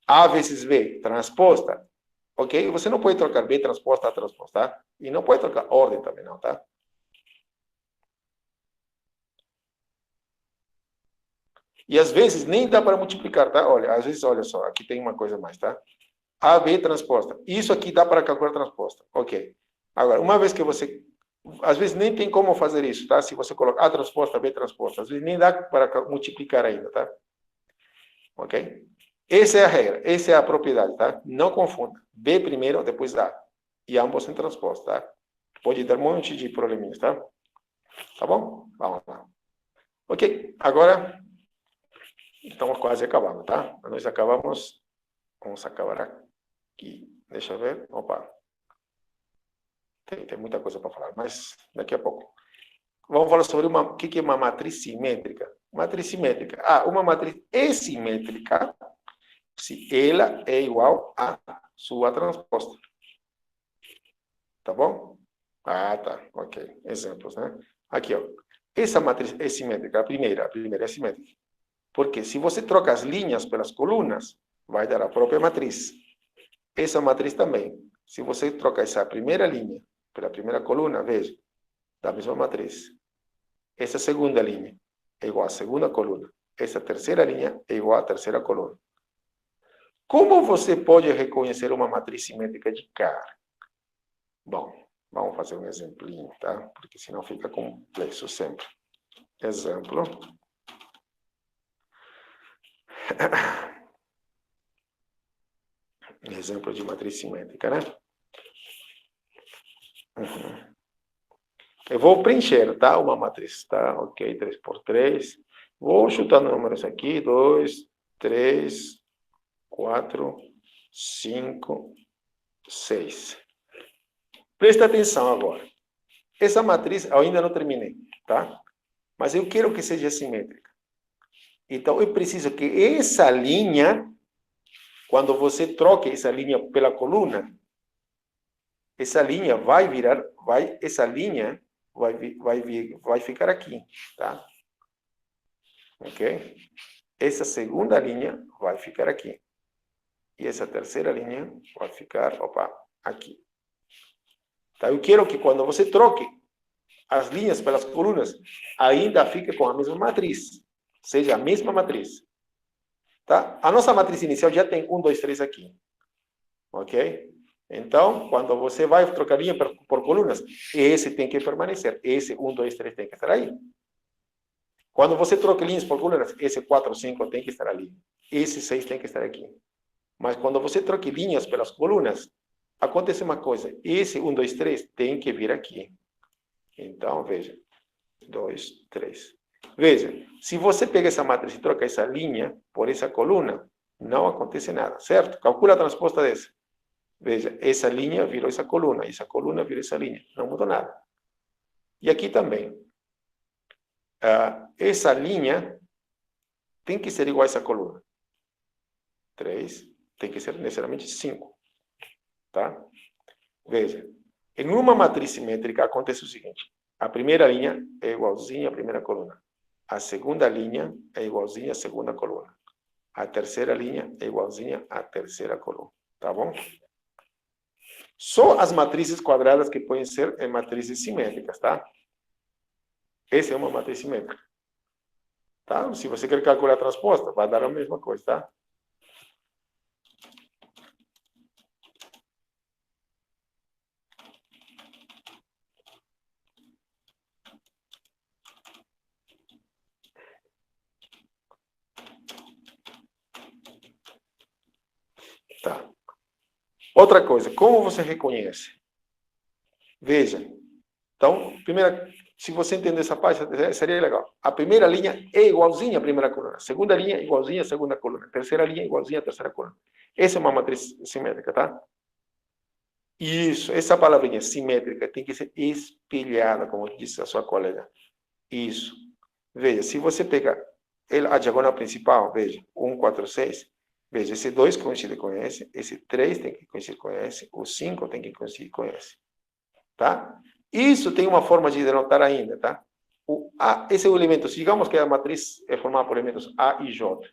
A vezes B transposta, ok? Você não pode trocar B transposta a transposta, tá? E não pode trocar ordem também, não, tá? E às vezes nem dá para multiplicar, tá? Olha, às vezes, olha só, aqui tem uma coisa mais, tá? AB transposta. Isso aqui dá para calcular transposta. Ok. Agora, uma vez que você... Às vezes nem tem como fazer isso, tá? Se você coloca A transposta, B transposta. Às vezes nem dá para multiplicar ainda, tá? Ok? Essa é a regra. Essa é a propriedade, tá? Não confunda. B primeiro, depois A. e ambos em transposto, tá? Pode dar um monte de probleminhas, tá? Tá bom? Vamos lá. Ok, agora estamos quase acabando, tá? Nós acabamos, vamos acabar aqui. Deixa eu ver. Opa. Tem muita coisa para falar, mas daqui a pouco. Vamos falar sobre o que é uma matriz simétrica. Matriz simétrica. Uma matriz assimétrica se ela é igual a sua transposta. Tá bom? Tá. Ok. Exemplos, né? Aqui, ó. Essa matriz é simétrica, a primeira é simétrica. Porque se você troca as linhas pelas colunas, vai dar a própria matriz. Essa matriz também. Se você trocar essa primeira linha pela primeira coluna, veja, dá a mesma matriz. Essa segunda linha é igual à segunda coluna. Essa terceira linha é igual à terceira coluna. Como você pode reconhecer uma matriz simétrica de cara? Bom, vamos fazer um exemplinho, tá? Porque senão fica complexo sempre. Exemplo. Exemplo de matriz simétrica, né? Eu vou preencher, tá? Uma matriz, tá? Ok, 3 por 3. Vou chutando números aqui. 2, 3, 4, 5, 6. Presta atenção agora. Essa matriz eu ainda não terminei, tá? Mas eu quero que seja simétrica. Então, eu preciso que essa linha, quando você troque essa linha pela coluna, essa linha vai virar, essa linha vai ficar aqui, tá? Ok? Essa segunda linha vai ficar aqui. E essa terceira linha vai ficar, aqui. Tá? Eu quero que quando você troque as linhas pelas colunas, ainda fique com a mesma matriz. Seja a mesma matriz. Tá? A nossa matriz inicial já tem 1, 2, 3 aqui. Ok? Então, quando você vai trocar linha por colunas, esse tem que permanecer. Esse 1, 2, 3 tem que estar aí. Quando você troca linhas por colunas, esse 4, 5 tem que estar ali. Esse 6 tem que estar aqui. Mas quando você troca linhas pelas colunas, acontece uma coisa. Esse 1, 2, 3 tem que vir aqui. Então, veja. 2, 3. Veja, se você pega essa matriz e troca essa linha por essa coluna, não acontece nada, certo? Calcula a transposta dessa. Veja, essa linha virou essa coluna virou essa linha. Não mudou nada. E aqui também. Essa linha tem que ser igual a essa coluna. 3 tem que ser necessariamente 5. Tá? Veja, em uma matriz simétrica acontece o seguinte. A primeira linha é igualzinha à primeira coluna. A segunda linha é igualzinha à segunda coluna. A terceira linha é igualzinha à terceira coluna. Tá bom? Só as matrizes quadradas que podem ser matrizes simétricas, tá? Essa é uma matriz simétrica. Tá? Se você quer calcular a transposta, vai dar a mesma coisa, tá? Tá. Outra coisa, como você reconhece? Veja. Então, primeira, se você entender essa parte, seria legal. A primeira linha é igualzinha à primeira coluna. A segunda linha é igualzinha à segunda coluna. A terceira linha é igualzinha à terceira coluna. Essa é uma matriz simétrica, tá? Isso, essa palavrinha simétrica tem que ser espelhada, como disse a sua colega. Isso. Veja, se você pegar a diagonal principal, veja, 1, 4, 6, veja, esse 2 coincide com esse 3 tem que coincidir com esse, o 5 tem que coincidir com esse. Tá? Isso tem uma forma de denotar ainda, tá? Esse é o elemento, digamos que a matriz é formada por elementos A e J.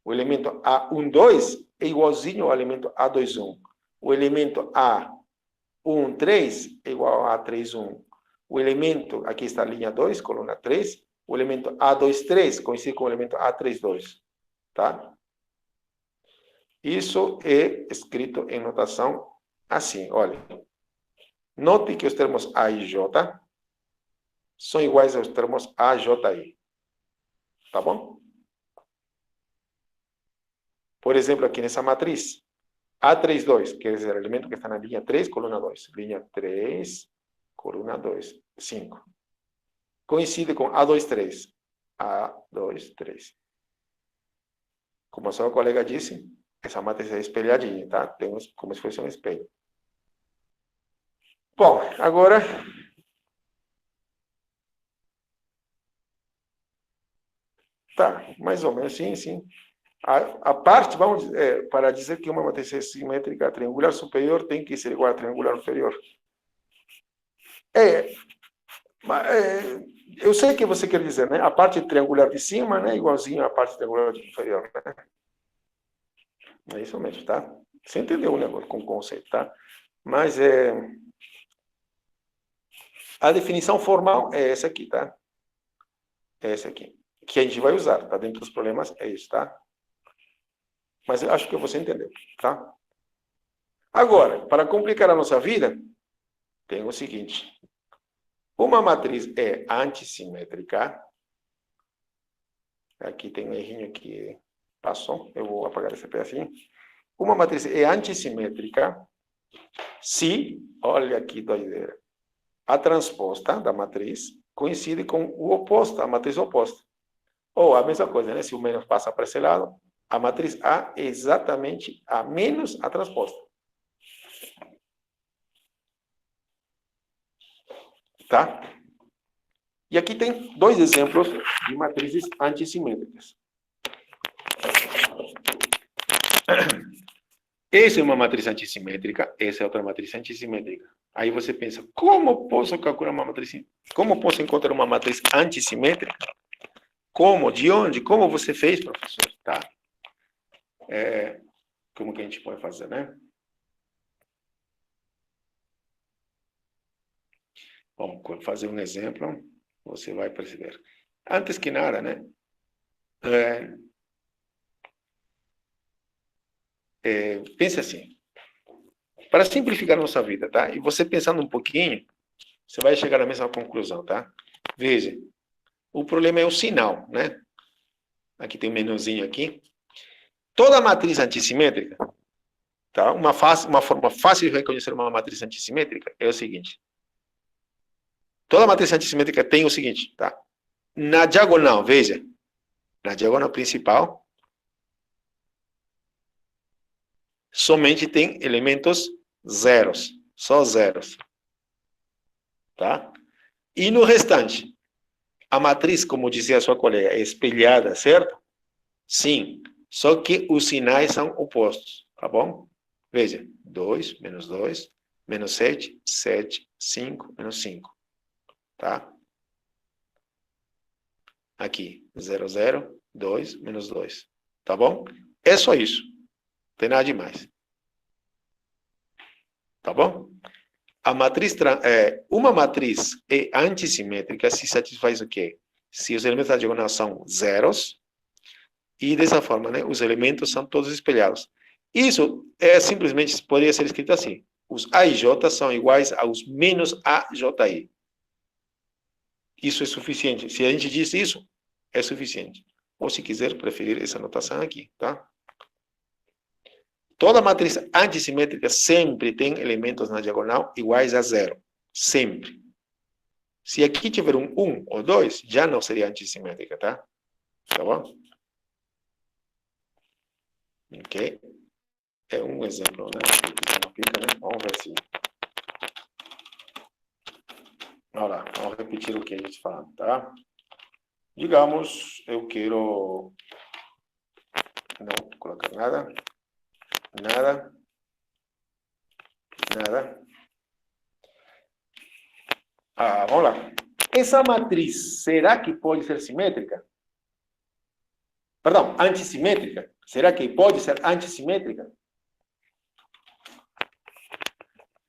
O elemento A1, 2 é igualzinho ao elemento A2, 1. O elemento A1, 3 é igual a A3, 1. O elemento, aqui está a linha 2, coluna 3, o elemento A2, 3 coincide com o elemento A3, 2. Tá? Isso é escrito em notação assim, olha. Note que os termos A e J são iguais aos termos A, J, I. Tá bom? Por exemplo, aqui nessa matriz, A3, 2, quer dizer, o elemento que está na linha 3, coluna 2. Linha 3, coluna 2, 5. Coincide com A2, 3. A2, 3. Como a sua colega disse, essa matriz é espelhadinha, tá? Temos como se fosse um espelho. Bom, agora... Tá, mais ou menos, sim, sim. A parte, vamos dizer, para dizer que uma matriz é simétrica, a triangular superior tem que ser igual à triangular inferior. Eu sei o que você quer dizer, né? A parte triangular de cima, né, igualzinho à parte triangular inferior, né? É isso mesmo, tá? Você entendeu o negócio com o conceito, tá? Mas a definição formal é essa aqui, tá? É essa aqui. Que a gente vai usar, tá? Dentro dos problemas é isso, tá? Mas eu acho que você entendeu, tá? Agora, para complicar a nossa vida, tem o seguinte. Uma matriz é antissimétrica. Aqui tem um errinho que passou. Eu vou apagar esse pedacinho. Uma matriz é antissimétrica se, olha que doideira, a transposta da matriz coincide com o oposto, a matriz oposta. Ou a mesma coisa, né? Se o menos passa para esse lado, a matriz A é exatamente a menos a transposta. Tá? E aqui tem dois exemplos de matrizes antissimétricas. Essa é uma matriz antissimétrica, essa é outra matriz antissimétrica. Aí você pensa, como posso calcular uma matriz? Como posso encontrar uma matriz antissimétrica? Como? De onde? Como você fez, professor? Tá? Como que a gente pode fazer, né? Bom, vou fazer um exemplo, você vai perceber. Antes que nada, né? Pense assim. Para simplificar a nossa vida, tá? E você pensando um pouquinho, você vai chegar à mesma conclusão, tá? Veja, o problema é o sinal, né? Aqui tem um menuzinho aqui. Toda matriz antissimétrica, tá? Uma forma fácil de reconhecer uma matriz antissimétrica é o seguinte. Toda matriz antissimétrica tem o seguinte, tá? Na diagonal, veja, na diagonal principal, somente tem elementos zeros, só zeros, tá? E no restante, a matriz, como dizia a sua colega, é espelhada, certo? Sim, só que os sinais são opostos, tá bom? Veja, 2, menos 7, 7, 5, menos 5, tá? Aqui, 0, 0, 2, menos 2, tá bom? É só isso, não tem nada demais. Tá bom? Uma matriz é antissimétrica se satisfaz o quê? Se os elementos da diagonal são zeros, e dessa forma, né, os elementos são todos espelhados. Isso simplesmente poderia ser escrito assim. Os A e J são iguais aos menos AJI. Isso é suficiente. Se a gente diz isso, é suficiente. Ou se quiser preferir essa notação aqui, tá? Toda matriz antissimétrica sempre tem elementos na diagonal iguais a zero. Sempre. Se aqui tiver um 1 ou 2, já não seria antissimétrica, tá? Tá bom? Ok? É um exemplo, né? Vamos ver se... Olha lá, vamos repetir o que a gente fala, tá? Digamos, eu quero... Não colocar nada. Nada. Vamos lá. Essa matriz, será que pode ser simétrica? Perdão, antissimétrica. Será que pode ser antissimétrica?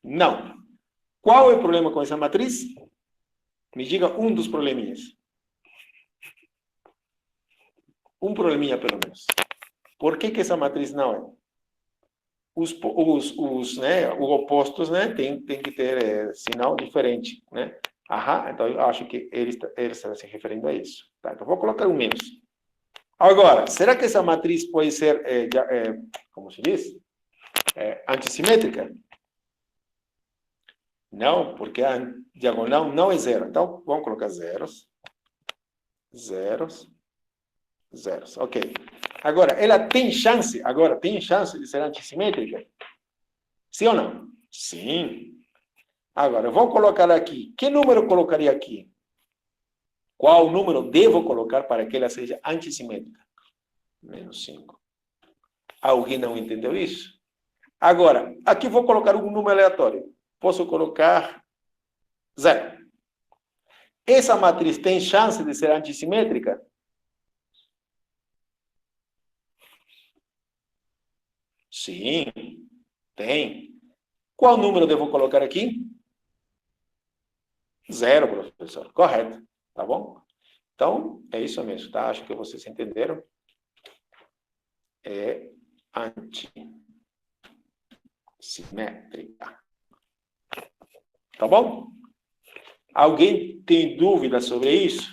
Não. Qual é o problema com essa matriz? Me diga um dos probleminhas. Um probleminha, pelo menos. Por que essa matriz não é? Os opostos, né, tem que ter sinal diferente, né? Então eu acho que ele está se referindo a isso. Tá? Então vou colocar um menos. Agora, será que essa matriz pode ser, como se diz? é antissimétrica? Não, porque a diagonal não é zero. Então, vamos colocar zeros. Zeros. Zeros. Ok. Agora, ela tem chance, de ser antissimétrica? Sim ou não? Sim. Agora, eu vou colocar aqui. Que número eu colocaria aqui? Qual número devo colocar para que ela seja antissimétrica? Menos 5. Alguém não entendeu isso? Agora, aqui vou colocar um número aleatório. Posso colocar 0. Essa matriz tem chance de ser antissimétrica? Sim, tem. Qual número devo colocar aqui? 0, professor. Correto. Tá bom? Então, é isso mesmo, tá? Acho que vocês entenderam. É antissimétrica. Tá bom? Alguém tem dúvida sobre isso?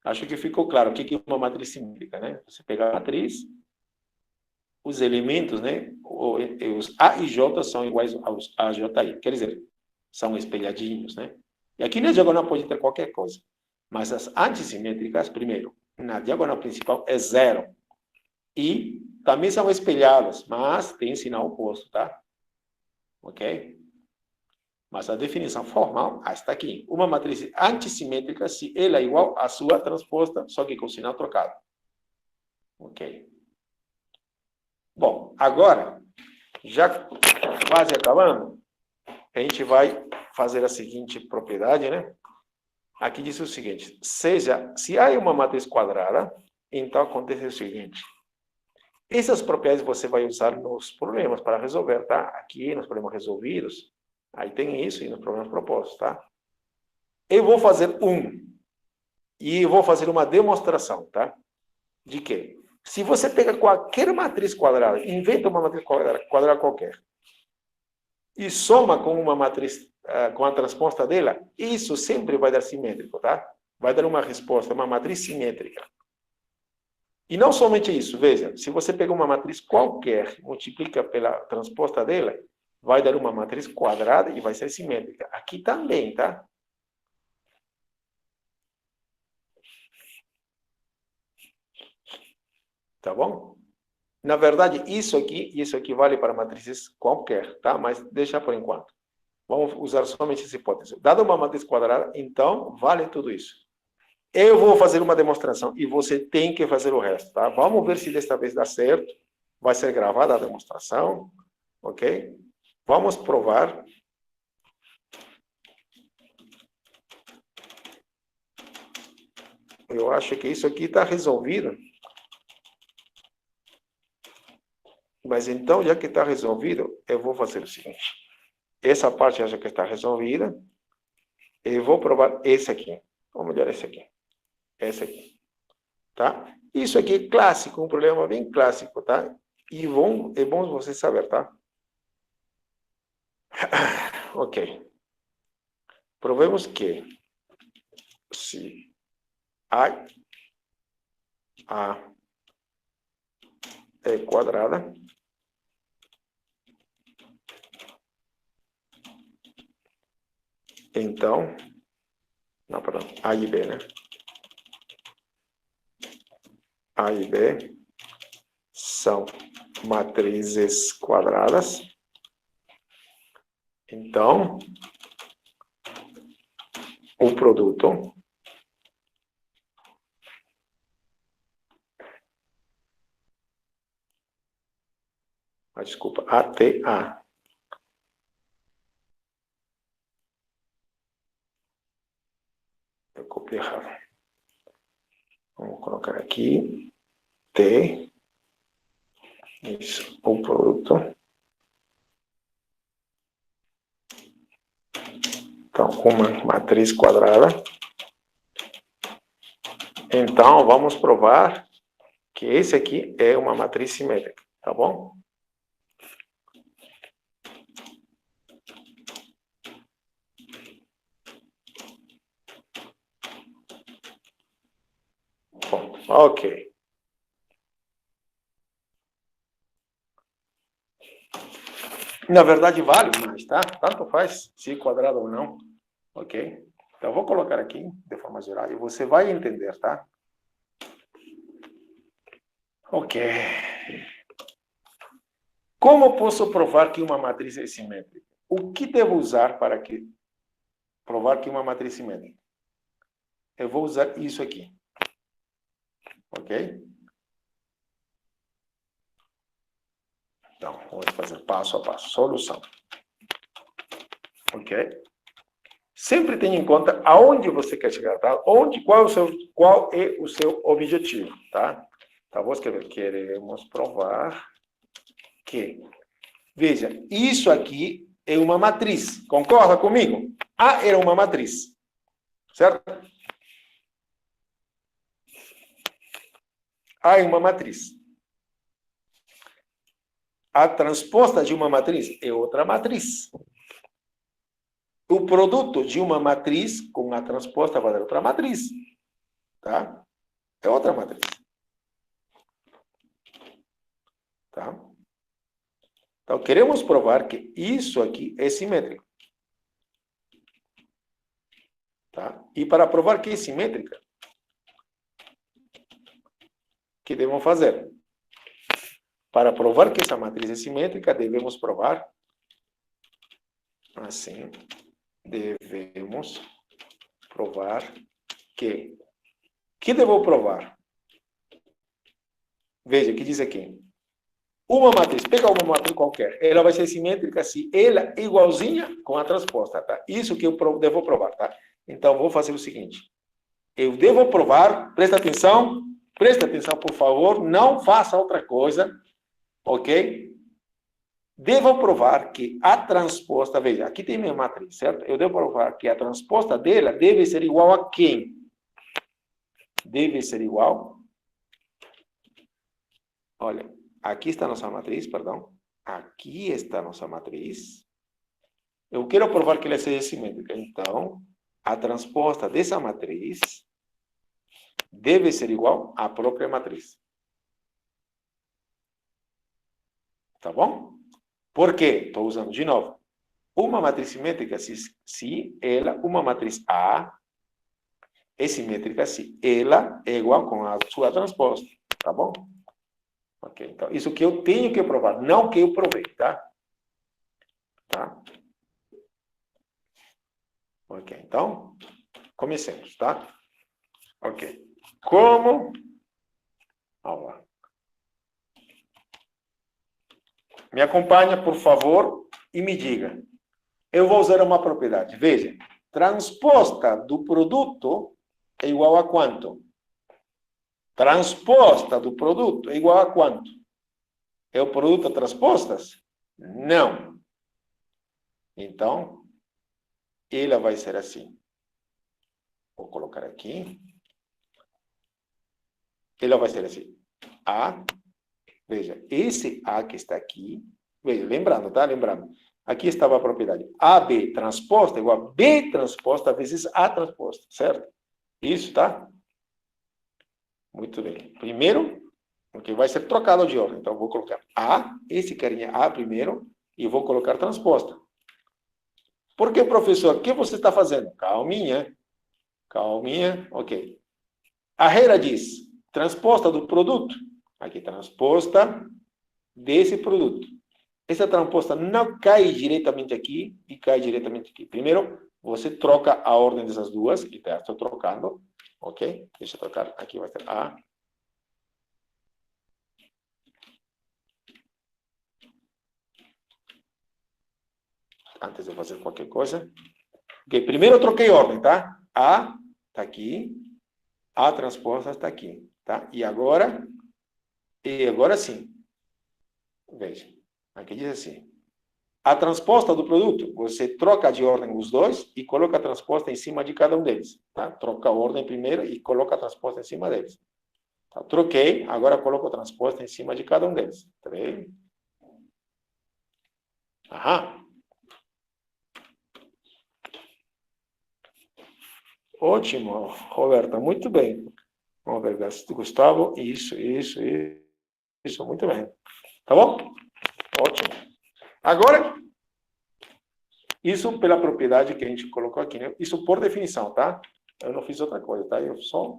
Acho que ficou claro o que é uma matriz simétrica, né? Você pega a matriz, os elementos, né? Os A e J são iguais aos A, J, I. Quer dizer, são espelhadinhos, né? E aqui na diagonal pode ter qualquer coisa. Mas as antissimétricas, primeiro, na diagonal principal é 0. E também são espelhadas, mas tem sinal oposto, tá? Ok? Mas a definição formal está aqui. Uma matriz antissimétrica se ela é igual à sua transposta, só que com sinal trocado. Ok? Bom, agora, já quase acabando, a gente vai fazer a seguinte propriedade, né? Aqui diz o seguinte, se há uma matriz quadrada, então acontece o seguinte, essas propriedades você vai usar nos problemas para resolver, tá? Aqui, nos problemas resolvidos, aí tem isso e nos problemas propostos, tá? Eu vou fazer e vou fazer uma demonstração, tá? De quê? Se você pega qualquer matriz quadrada, inventa uma matriz quadrada qualquer, e soma com uma matriz, com a transposta dela, isso sempre vai dar simétrico, tá? Vai dar uma resposta, uma matriz simétrica. E não somente isso, veja, se você pega uma matriz qualquer, multiplica pela transposta dela, vai dar uma matriz quadrada e vai ser simétrica. Aqui também, tá? Tá bom? Na verdade, isso aqui vale para matrizes qualquer, tá? Mas deixa por enquanto. Vamos usar somente essa hipótese. Dada uma matriz quadrada, então, vale tudo isso. Eu vou fazer uma demonstração e você tem que fazer o resto, tá? Vamos ver se desta vez dá certo. Vai ser gravada a demonstração, ok? Vamos provar. Eu acho que isso aqui está resolvido. Mas então, já que está resolvido, eu vou fazer o seguinte. Essa parte acho que está resolvida. Eu vou provar esse aqui. Ou melhor, esse aqui. Esse aqui. Tá? Isso aqui é clássico, um problema bem clássico, tá? E é bom você saber, tá? Ok. Provemos que se A é quadrada, então, não, perdão, A e B, né? A e B são matrizes quadradas. Então, o produto desculpa, ATA. Eu copiei errado. Vamos colocar aqui T. Isso, o produto. Então, uma matriz quadrada. Então, vamos provar que esse aqui é uma matriz simétrica, tá bom? Bom, ok. Na verdade, vale mais, tá? Tanto faz se é quadrado ou não, ok? Então, vou colocar aqui de forma geral e você vai entender, tá? Ok. Como posso provar que uma matriz é simétrica? O que devo usar para provar que uma matriz é simétrica? Eu vou usar isso aqui. Ok? Então, vamos fazer passo a passo. Solução. Ok? Sempre tenha em conta aonde você quer chegar, tá? Qual é o seu objetivo, tá? Então, vou escrever. Queremos provar que... Veja, isso aqui é uma matriz. Concorda comigo? A era uma matriz. Certo? A é uma matriz. A transposta de uma matriz é outra matriz. O produto de uma matriz com a transposta vai dar outra matriz. Tá? É outra matriz. Tá? Então, queremos provar que isso aqui é simétrico. Tá? E para provar que é simétrica, o que devemos fazer? Para provar que essa matriz é simétrica, devemos provar assim. Devemos provar que... que devo provar? Veja, o que diz aqui? Uma matriz, pega uma matriz qualquer, ela vai ser simétrica se ela é igualzinha com a transposta, tá? Isso que eu devo provar, tá? Então, vou fazer o seguinte. Eu devo provar, presta atenção, por favor, não faça outra coisa, ok? Devo provar que a transposta, veja, aqui tem minha matriz, certo? Eu devo provar que a transposta dela deve ser igual a quem? Deve ser igual, olha, aqui está a nossa matriz, perdão. Aqui está a nossa matriz. Eu quero provar que ela seja simétrica. Então, a transposta dessa matriz deve ser igual à própria matriz. Tá bom? Por quê? Estou usando de novo. Uma matriz simétrica se ela, uma matriz A, é simétrica se ela é igual com a sua transposta. Tá bom? Ok, então, isso que eu tenho que provar, não que eu provei, tá? Tá? Ok, então, comecemos, tá? Ok. Como... Vamos lá. Me acompanha, por favor, e me diga. Eu vou usar uma propriedade. Veja, transposta do produto é igual a quanto? Transposta do produto é igual a quanto? É o produto a transpostas? Não. Então, ela vai ser assim. Vou colocar aqui. Ela vai ser assim. A, veja, esse A que está aqui, veja, lembrando, tá? Lembrando. Aqui estava a propriedade. AB transposta igual a B transposta vezes A transposta, certo? Isso, tá? Muito bem. Primeiro, porque vai ser trocado de ordem. Então, vou colocar A, esse carinha A primeiro, e vou colocar transposta. Por que, professor? O que você está fazendo? Calminha. Calminha. Ok. A regra diz, transposta do produto. Aqui, transposta desse produto. Essa transposta não cai diretamente aqui e cai diretamente aqui. Primeiro, você troca a ordem dessas duas. Estou trocando. Ok? Deixa eu trocar. Aqui vai ser A. Antes de fazer qualquer coisa. Ok, primeiro eu troquei ordem, tá? A está aqui. A transposta está aqui. Tá? E agora sim. Veja. Aqui diz assim. A transposta do produto, você troca de ordem os dois e coloca a transposta em cima de cada um deles. Tá? Troca a ordem primeiro e coloca a transposta em cima deles. Tá? Troquei, agora coloco a transposta em cima de cada um deles. Tá bem? Aham. Ótimo, Roberta, muito bem. Vamos ver, Gustavo, isso, muito bem. Tá bom? Ótimo. Agora, isso pela propriedade que a gente colocou aqui, né? Isso por definição, tá? Eu não fiz outra coisa, tá? Eu só...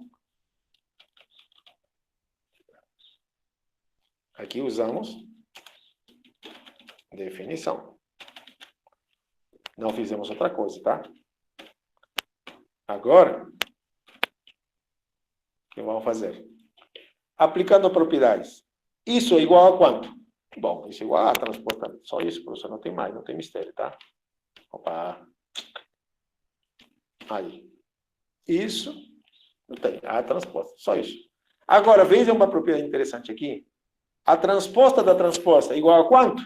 Aqui usamos definição. Não fizemos outra coisa, tá? Agora, o que vamos fazer? Aplicando propriedades. Isso é igual a quanto? Bom, isso é igual a transposta. Só isso, professor, não tem mais, não tem mistério, tá? Opa. Aí. Isso, não tem. A transposta, só isso. Agora, veja uma propriedade interessante aqui. A transposta da transposta é igual a quanto?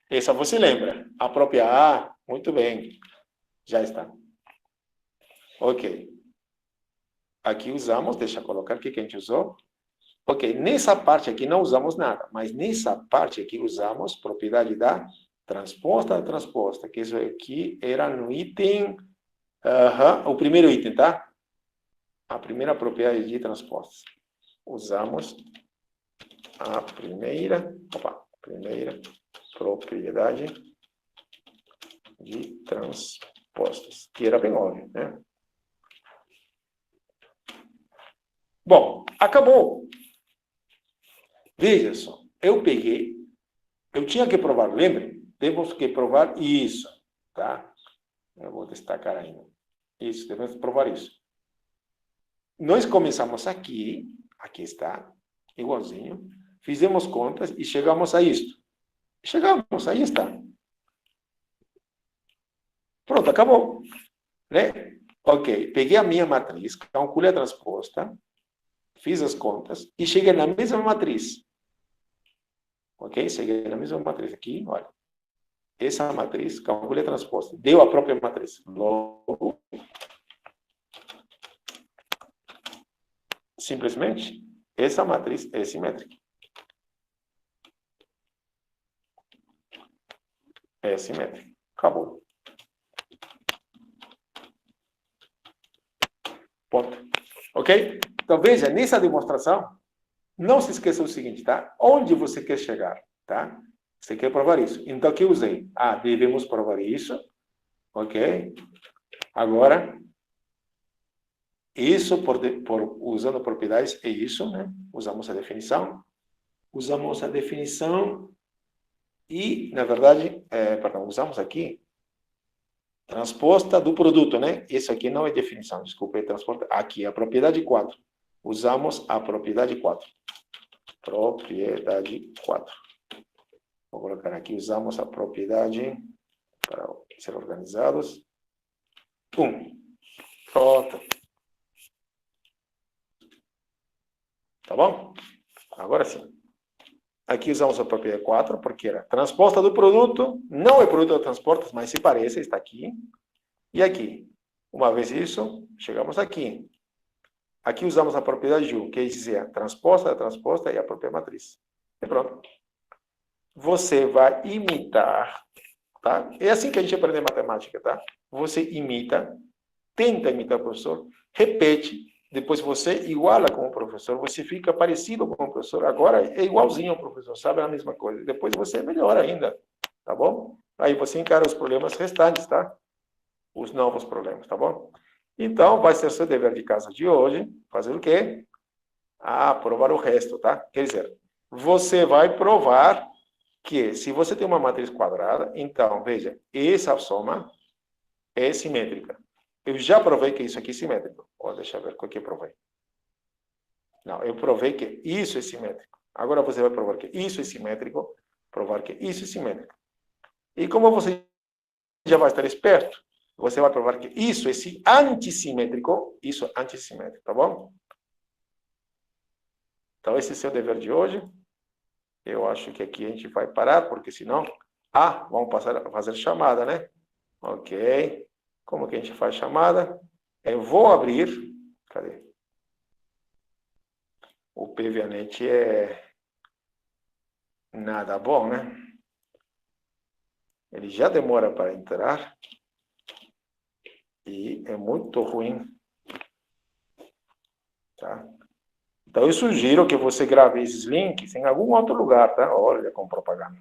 Essa você lembra. A própria A, muito bem. Já está. Ok. Aqui usamos, deixa eu colocar o que a gente usou. Ok, nessa parte aqui não usamos nada, mas nessa parte aqui usamos propriedade da transposta, que isso aqui era no item, o primeiro item, tá? A primeira propriedade de transpostas. Usamos a primeira propriedade de transpostas, que era bem óbvio, né? Bom, acabou. Veja só, eu tinha que provar, lembre? Temos que provar isso, tá? Eu vou destacar ainda. Isso, devemos provar isso. Nós começamos aqui está, igualzinho, fizemos contas e chegamos a isto. Chegamos, aí está. Pronto, acabou. Né? Ok, peguei a minha matriz, calculei a transposta, fiz as contas e cheguei na mesma matriz. Ok? Cheguei na mesma matriz aqui, olha. Essa matriz, calculei a transposta, deu a própria matriz. Logo, simplesmente, essa matriz é simétrica. É simétrica. Acabou. Ponto. Ok? Então, veja, nessa demonstração, não se esqueça o seguinte, tá? Onde você quer chegar, tá? Você quer provar isso. Então, o que eu usei? Devemos provar isso. Ok? Agora, isso, usando propriedades, é isso, né? Usamos a definição. Usamos a definição e, na verdade, usamos aqui transposta do produto, né? Isso aqui não é definição, desculpa, é transposta. Aqui é a propriedade 4. Usamos a propriedade 4. Propriedade 4. Vou colocar aqui, usamos a propriedade para ser organizados. Pronto. Tá bom? Agora sim. Aqui usamos a propriedade 4, porque era transposta do produto, não é produto de transportes, mas se parece, está aqui. E aqui. Uma vez isso, chegamos aqui. Aqui usamos a propriedade de 1, que é dizer a transposta e a própria matriz. E pronto. Você vai imitar, tá? É assim que a gente aprende matemática, tá? Você imita, tenta imitar o professor, repete, depois você iguala com o professor, você fica parecido com o professor, agora é igualzinho ao professor, sabe a mesma coisa. Depois você melhora ainda, tá bom? Aí você encara os problemas restantes, tá? Os novos problemas, tá bom? Então, vai ser seu dever de casa de hoje, fazer o quê? Provar o resto, tá? Quer dizer, você vai provar que se você tem uma matriz quadrada, então, veja, essa soma é simétrica. Eu já provei que isso aqui é simétrico. Deixa eu ver o que eu provei. Não, eu provei que isso é simétrico. Agora você vai provar que isso é simétrico, provar que isso é simétrico. E como você já vai estar esperto, você vai provar que isso é antissimétrico, isso é antissimétrico, tá bom? Então, esse é o seu dever de hoje. Eu acho que aqui a gente vai parar, porque senão... vamos passar a fazer chamada, né? Ok. Como que a gente faz chamada? Eu vou abrir... Cadê? O PVNet é nada bom, né? Ele já demora para entrar. E é muito ruim. Tá? Então, eu sugiro que você grave esses links em algum outro lugar, tá? Olha, com propaganda.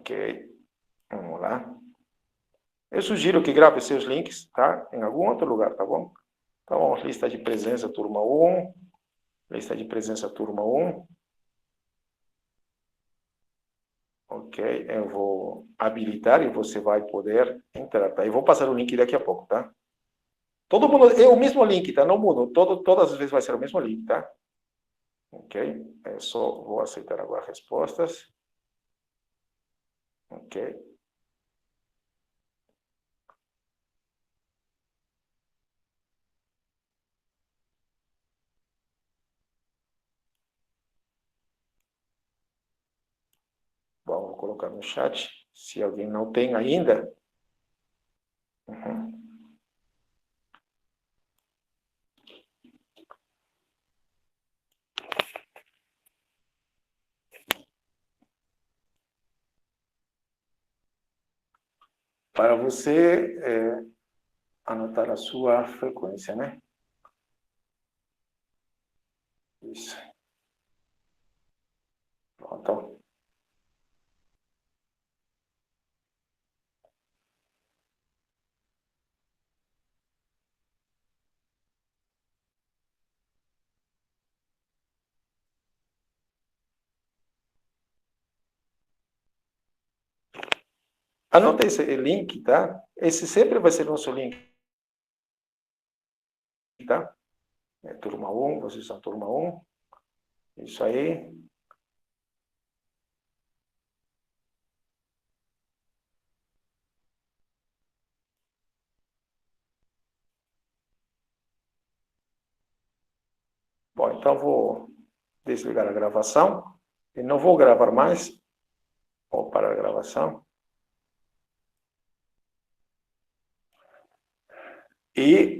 Ok. Vamos lá. Eu sugiro que grave seus links, tá? Em algum outro lugar, tá bom? Então, lista de presença, turma 1. Lista de presença, turma 1. Ok, eu vou habilitar e você vai poder entrar, tá? Eu vou passar o link daqui a pouco, tá? Todo mundo, é o mesmo link, tá? Não muda. Todas as vezes vai ser o mesmo link, tá? Ok, eu só vou aceitar agora respostas. Ok. Bom, vou colocar no chat. Se alguém não tem ainda. Uhum. Para você anotar a sua frequência, né? Isso. Pronto. Anota esse link, tá? Esse sempre vai ser nosso link, tá? Turma 1, vocês são turma 1. Isso aí. Bom, então vou desligar a gravação. E não vou gravar mais. Vou parar a gravação. E